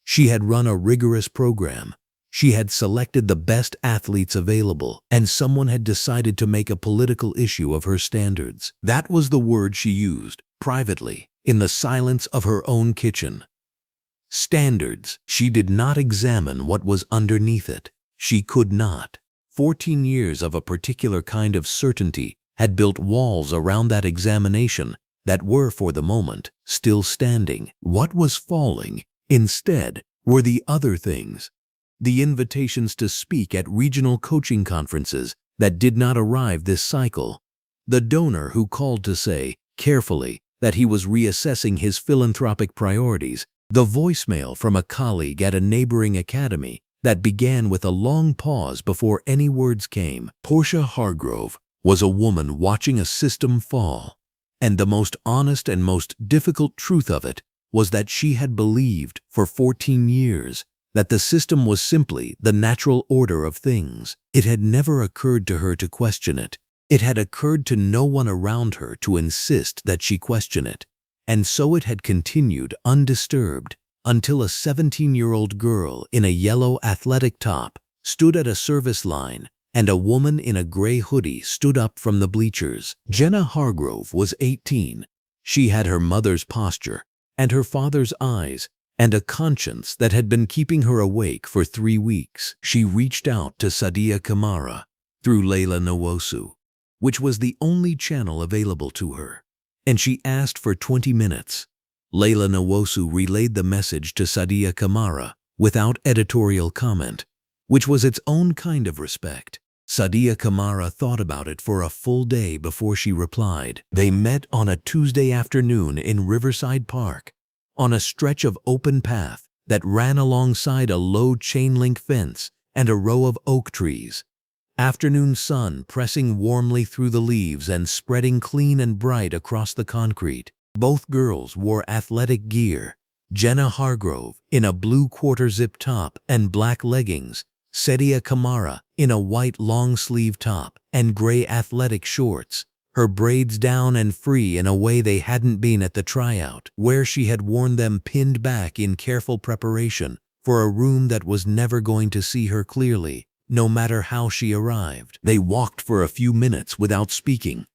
She had run a rigorous program. She had selected the best athletes available, and someone had decided to make a political issue of her standards. That was the word she used, privately, in the silence of her own kitchen. Standards. She did not examine what was underneath it. She could not. 14 years of a particular kind of certainty had built walls around that examination that were, for the moment, still standing. What was falling, instead, were the other things. The invitations to speak at regional coaching conferences that did not arrive this cycle. The donor who called to say, carefully, that he was reassessing his philanthropic priorities. The voicemail from a colleague at a neighboring academy that began with a long pause before any words came. Portia Hargrove was a woman watching a system fall, and the most honest and most difficult truth of it was that she had believed for 14 years that the system was simply the natural order of things. It had never occurred to her to question it. It had occurred to no one around her to insist that she question it. And so it had continued undisturbed until a 17-year-old girl in a yellow athletic top stood at a service line and a woman in a gray hoodie stood up from the bleachers. Jenna Hargrove was 18. She had her mother's posture and her father's eyes, and a conscience that had been keeping her awake for 3 weeks. She reached out to Sadia Kamara through Layla Nwosu, which was the only channel available to her, and she asked for 20 minutes. Layla Nwosu relayed the message to Sadia Kamara without editorial comment, which was its own kind of respect. Sadia Kamara thought about it for a full day before she replied. They met on a Tuesday afternoon in Riverside Park, on a stretch of open path that ran alongside a low chain-link fence and a row of oak trees. Afternoon sun pressing warmly through the leaves and spreading clean and bright across the concrete. Both girls wore athletic gear. Jenna Hargrove in a blue quarter-zip top and black leggings, Sadia Kamara in a white long-sleeve top and gray athletic shorts, her braids down and free in a way they hadn't been at the tryout, where she had worn them pinned back in careful preparation for a room that was never going to see her clearly, no matter how she arrived. They walked for a few minutes without speaking.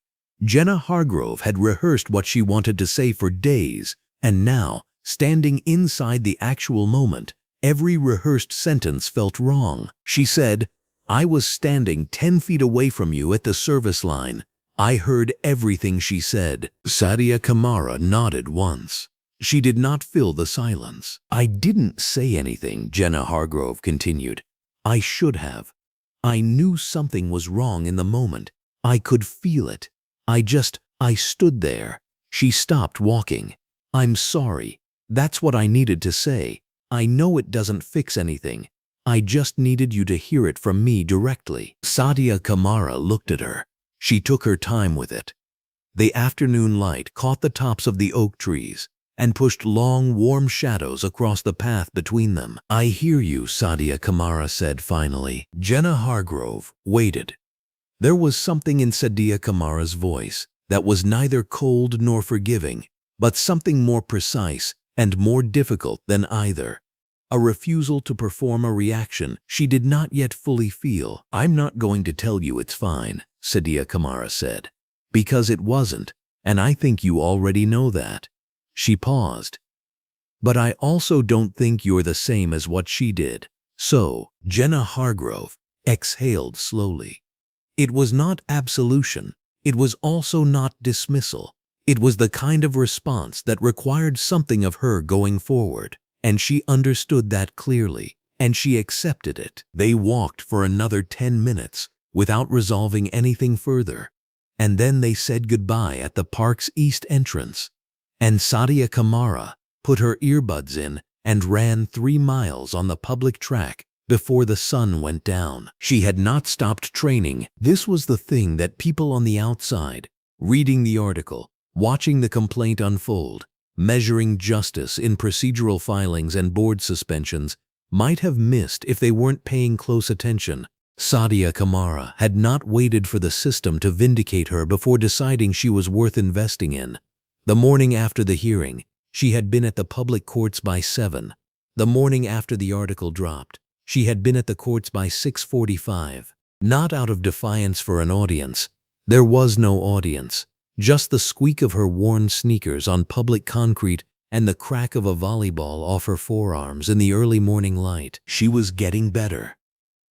Jenna Hargrove had rehearsed what she wanted to say for days, and now, standing inside the actual moment, every rehearsed sentence felt wrong. She said, "I was standing 10 feet away from you at the service line. I heard everything she said." Sadia Kamara nodded once. She did not fill the silence. "I didn't say anything," Jenna Hargrove continued. "I should have. I knew something was wrong in the moment. I could feel it. I stood there." She stopped walking. "I'm sorry. That's what I needed to say. I know it doesn't fix anything. I just needed you to hear it from me directly." Sadia Kamara looked at her. She took her time with it. The afternoon light caught the tops of the oak trees and pushed long, warm shadows across the path between them. "I hear you," Sadia Kamara said finally. Jenna Hargrove waited. There was something in Sadia Kamara's voice that was neither cold nor forgiving, but something more precise and more difficult than either. A refusal to perform a reaction she did not yet fully feel. "I'm not going to tell you it's fine," Sadia Kamara said, "because it wasn't, and I think you already know that." She paused. "But I also don't think you're the same as what she did." So, Jenna Hargrove exhaled slowly. It was not absolution. It was also not dismissal. It was the kind of response that required something of her going forward, and she understood that clearly, and she accepted it. They walked for another 10 minutes without resolving anything further, and then they said goodbye at the park's east entrance, and Sadia Kamara put her earbuds in and ran 3 miles on the public track before the sun went down. She had not stopped training. This was the thing that people on the outside, reading the article, watching the complaint unfold, measuring justice in procedural filings and board suspensions, might have missed if they weren't paying close attention. Sadia Kamara had not waited for the system to vindicate her before deciding she was worth investing in. The morning after the hearing, she had been at the public courts by 7. The morning after the article dropped, she had been at the courts by 6:45. Not out of defiance for an audience. There was no audience. Just the squeak of her worn sneakers on public concrete and the crack of a volleyball off her forearms in the early morning light. She was getting better.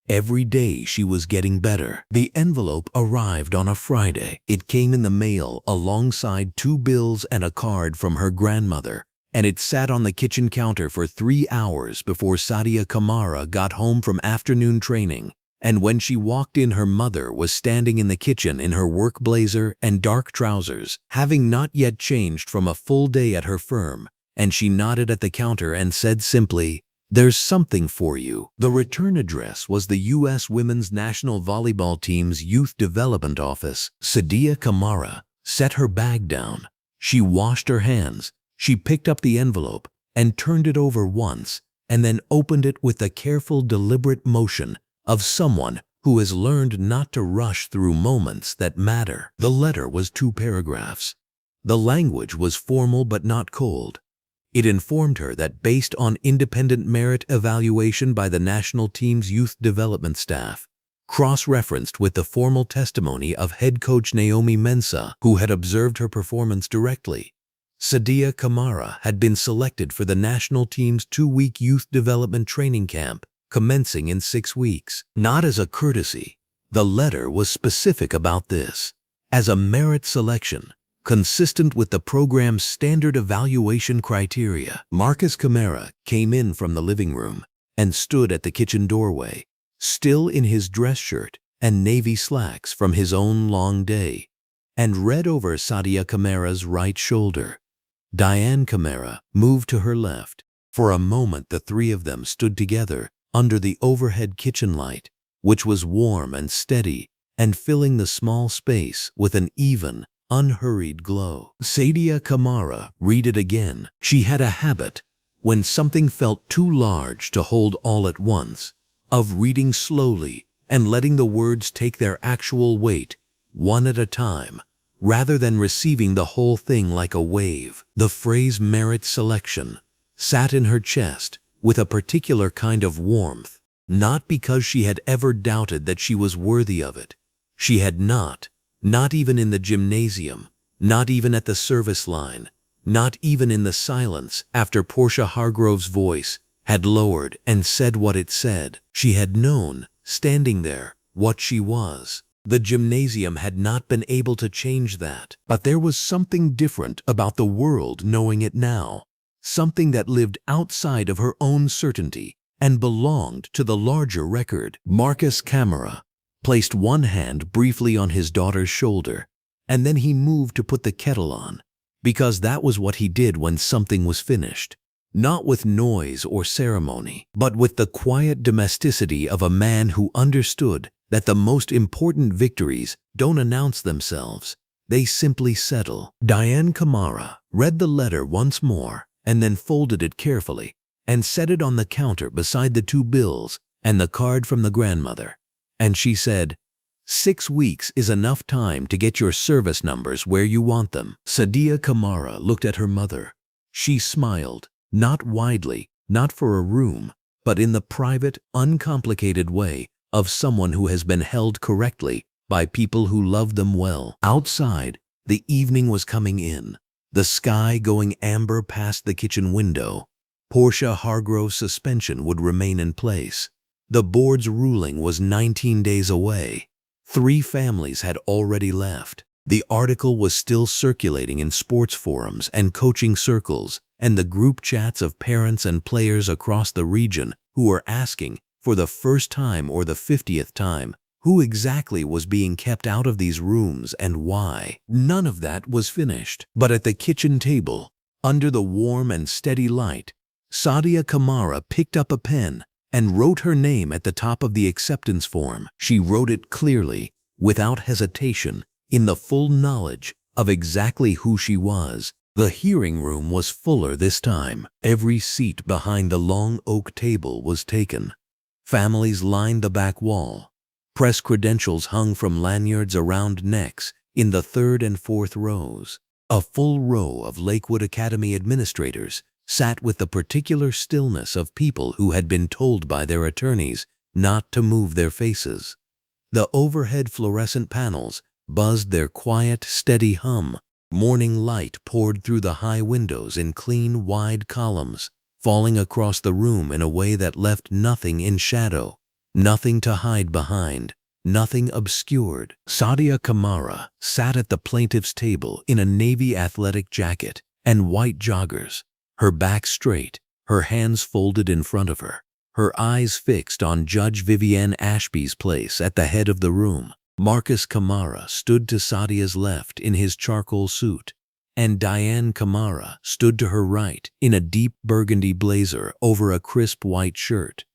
Every day she was getting better. The envelope arrived on a Friday. It came in the mail alongside 2 bills and a card from her grandmother, and it sat on the kitchen counter for 3 hours before Sadia Kamara got home from afternoon training. And when she walked in, her mother was standing in the kitchen in her work blazer and dark trousers, having not yet changed from a full day at her firm, and she nodded at the counter and said simply, "There's something for you." The return address was the U.S. Women's National Volleyball Team's Youth Development Office. Sadia Kamara set her bag down. She washed her hands. She picked up the envelope and turned it over once, and then opened it with the careful, deliberate motion of someone who has learned not to rush through moments that matter. The letter was 2 paragraphs. The language was formal but not cold. It informed her that based on independent merit evaluation by the national team's youth development staff, cross-referenced with the formal testimony of head coach Naomi Mensah, who had observed her performance directly, Sadia Kamara had been selected for the national team's 2-week youth development training camp, commencing in 6 weeks. Not as a courtesy, the letter was specific about this. As a merit selection, consistent with the program's standard evaluation criteria. Marcus Kamara came in from the living room and stood at the kitchen doorway, still in his dress shirt and navy slacks from his own long day, and read over Sadia Kamara's right shoulder. Diane Kamara moved to her left. For a moment the three of them stood together under the overhead kitchen light, which was warm and steady and filling the small space with an even, unhurried glow. Sadia Kamara read it again. She had a habit, when something felt too large to hold all at once, of reading slowly and letting the words take their actual weight, one at a time, rather than receiving the whole thing like a wave. The phrase merit selection sat in her chest with a particular kind of warmth, not because she had ever doubted that she was worthy of it. She had not even in the gymnasium, not even at the service line, not even in the silence after Portia Hargrove's voice had lowered and said what it said. She had known, standing there, what she was. The gymnasium had not been able to change that. But there was something different about the world knowing it now, something that lived outside of her own certainty and belonged to the larger record. Marcus Kamara placed one hand briefly on his daughter's shoulder, and then he moved to put the kettle on, because that was what he did when something was finished. Not with noise or ceremony, but with the quiet domesticity of a man who understood that the most important victories don't announce themselves, they simply settle. Diane Kamara read the letter once more and then folded it carefully and set it on the counter beside the 2 bills and the card from the grandmother. And she said, 6 weeks is enough time to get your service numbers where you want them. Sadia Kamara looked at her mother. She smiled, not widely, not for a room, but in the private, uncomplicated way of someone who has been held correctly by people who love them well. Outside, the evening was coming in, the sky going amber past the kitchen window. Portia Hargrove's suspension would remain in place. The board's ruling was 19 days away. 3 families had already left. The article was still circulating in sports forums and coaching circles and the group chats of parents and players across the region who were asking, for the first time or the 50th time, who exactly was being kept out of these rooms and why. None of that was finished. But at the kitchen table, under the warm and steady light, Sadia Kamara picked up a pen and wrote her name at the top of the acceptance form. She wrote it clearly, without hesitation, in the full knowledge of exactly who she was. The hearing room was fuller this time. Every seat behind the long oak table was taken. Families lined the back wall. Press credentials hung from lanyards around necks in the 3rd and 4th rows. A full row of Lakewood Academy administrators sat with the particular stillness of people who had been told by their attorneys not to move their faces. The overhead fluorescent panels buzzed their quiet, steady hum. Morning light poured through the high windows in clean, wide columns, falling across the room in a way that left nothing in shadow, nothing to hide behind, nothing obscured. Sadia Kamara sat at the plaintiff's table in a navy athletic jacket and white joggers, her back straight, her hands folded in front of her, her eyes fixed on Judge Vivienne Ashby's place at the head of the room. Marcus Kamara stood to Sadia's left in his charcoal suit, and Diane Kamara stood to her right in a deep burgundy blazer over a crisp white shirt.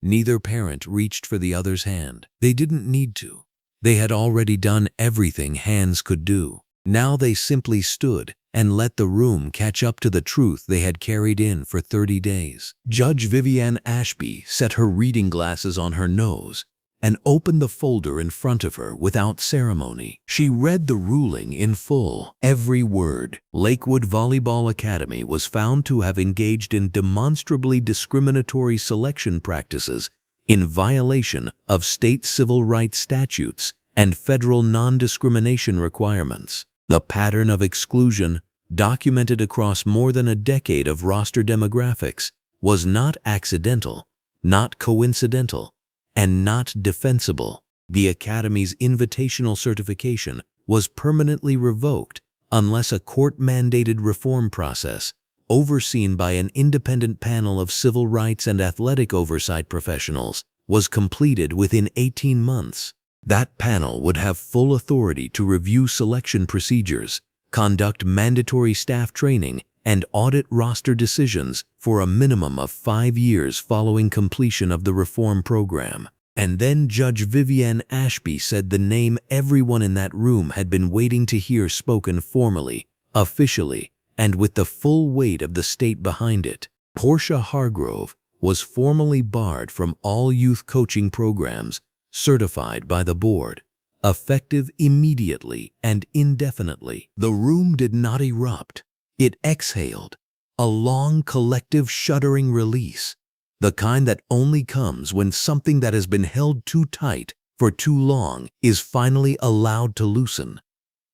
Neither parent reached for the other's hand. They didn't need to. They had already done everything hands could do. Now they simply stood and let the room catch up to the truth they had carried in for 30 days. Judge Vivienne Ashby set her reading glasses on her nose and opened the folder in front of her without ceremony. She read the ruling in full, every word. Lakewood Volleyball Academy was found to have engaged in demonstrably discriminatory selection practices in violation of state civil rights statutes and federal non-discrimination requirements. The pattern of exclusion, documented across more than a decade of roster demographics, was not accidental, not coincidental, and not defensible. The Academy's invitational certification was permanently revoked unless a court-mandated reform process, overseen by an independent panel of civil rights and athletic oversight professionals, was completed within 18 months. That panel would have full authority to review selection procedures, conduct mandatory staff training, and audit roster decisions for a minimum of 5 years following completion of the reform program. And then Judge Vivienne Ashby said the name everyone in that room had been waiting to hear spoken formally, officially, and with the full weight of the state behind it. Portia Hargrove was formally barred from all youth coaching programs certified by the board, effective immediately and indefinitely. The room did not erupt. It exhaled, a long collective shuddering release, the kind that only comes when something that has been held too tight for too long is finally allowed to loosen.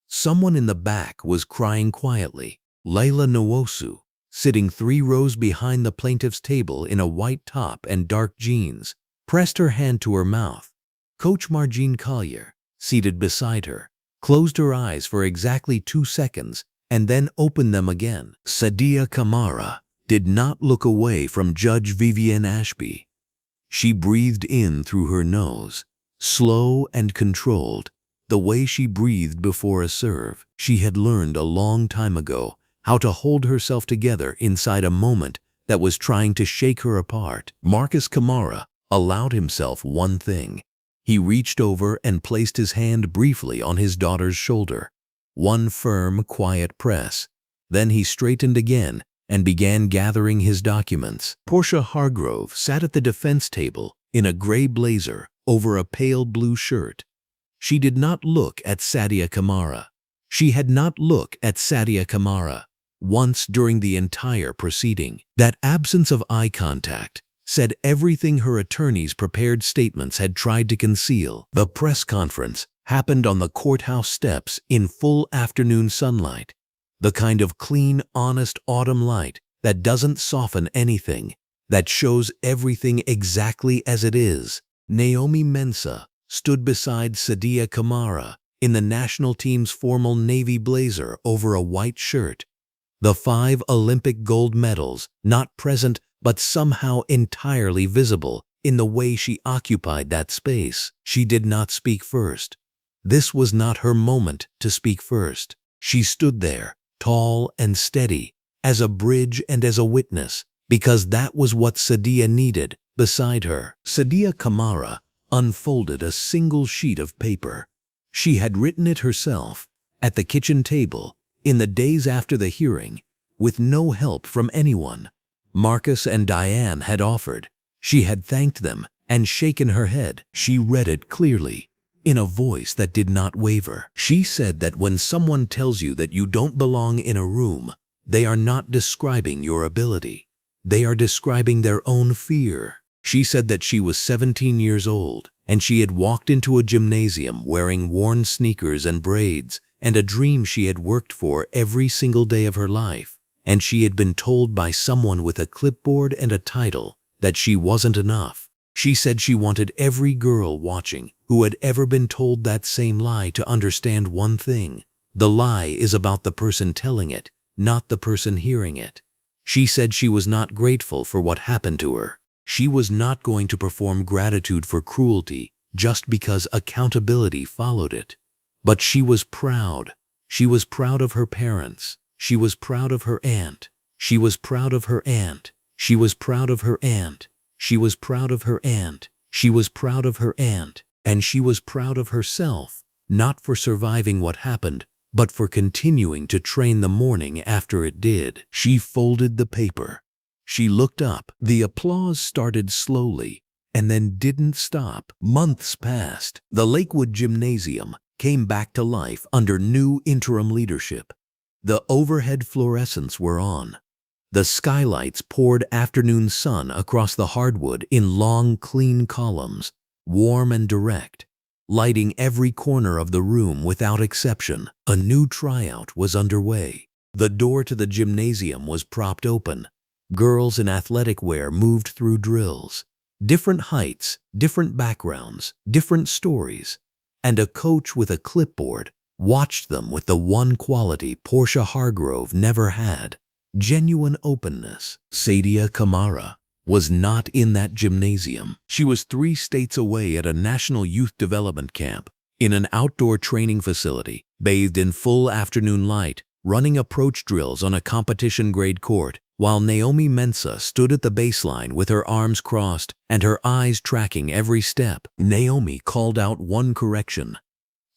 Someone in the back was crying quietly. Layla Nwosu, sitting 3 rows behind the plaintiff's table in a white top and dark jeans, pressed her hand to her mouth. Coach Margine Collier, seated beside her, closed her eyes for exactly 2 seconds and then opened them again. Sadia Kamara did not look away from Judge Vivienne Ashby. She breathed in through her nose, slow and controlled, the way she breathed before a serve. She had learned a long time ago how to hold herself together inside a moment that was trying to shake her apart. Marcus Kamara allowed himself one thing. He reached over and placed his hand briefly on his daughter's shoulder. One firm, quiet press. Then he straightened again and began gathering his documents. Portia Hargrove sat at the defense table in a gray blazer over a pale blue shirt. She did not look at Sadia Kamara. She had not looked at Sadia Kamara once during the entire proceeding. That absence of eye contact said everything her attorney's prepared statements had tried to conceal. The press conference happened on the courthouse steps in full afternoon sunlight, the kind of clean, honest autumn light that doesn't soften anything, that shows everything exactly as it is. Naomi Mensah stood beside Sadia Kamara in the national team's formal navy blazer over a white shirt. The 5 Olympic gold medals not present but somehow entirely visible in the way she occupied that space. She did not speak first. This was not her moment to speak first. She stood there, tall and steady, as a bridge and as a witness, because that was what Sadia needed beside her. Sadia Kamara unfolded a single sheet of paper. She had written it herself, at the kitchen table, in the days after the hearing, with no help from anyone. Marcus and Diane had offered. She had thanked them and shaken her head. She read it clearly, in a voice that did not waver. She said that when someone tells you that you don't belong in a room, they are not describing your ability. They are describing their own fear. She said that she was 17 years old and she had walked into a gymnasium wearing worn sneakers and braids and a dream she had worked for every single day of her life. And she had been told by someone with a clipboard and a title that she wasn't enough. She said she wanted every girl watching who had ever been told that same lie to understand one thing. The lie is about the person telling it, not the person hearing it. She said she was not grateful for what happened to her. She was not going to perform gratitude for cruelty just because accountability followed it. But she was proud. She was proud of her parents. She was proud of her aunt. She was proud of her aunt. She was proud of her aunt. She was proud of her aunt. She was proud of her aunt. And she was proud of herself, not for surviving what happened, but for continuing to train the morning after it did. She folded the paper. She looked up. The applause started slowly and then didn't stop. Months passed. The Lakewood Gymnasium came back to life under new interim leadership. The overhead fluorescents were on. The skylights poured afternoon sun across the hardwood in long, clean columns, warm and direct, lighting every corner of the room without exception. A new tryout was underway. The door to the gymnasium was propped open. Girls in athletic wear moved through drills. Different heights, different backgrounds, different stories. And a coach with a clipboard watched them with the one quality Portia Hargrove never had: genuine openness. Sadia Kamara was not in that gymnasium. She was 3 states away at a national youth development camp, in an outdoor training facility, bathed in full afternoon light, running approach drills on a competition-grade court, while Naomi Mensah stood at the baseline with her arms crossed and her eyes tracking every step. Naomi called out one correction.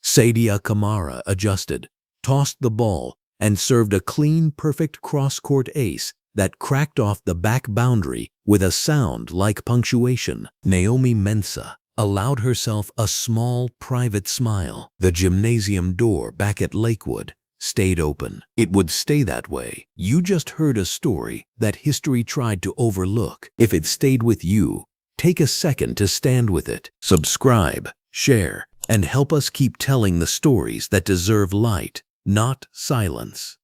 Sadia Kamara adjusted, tossed the ball, and served a clean, perfect cross-court ace that cracked off the back boundary with a sound like punctuation. Naomi Mensah allowed herself a small, private smile. The gymnasium door back at Lakewood stayed open. It would stay that way. You just heard a story that history tried to overlook. If it stayed with you, take a second to stand with it. Subscribe, share, and help us keep telling the stories that deserve light, not silence.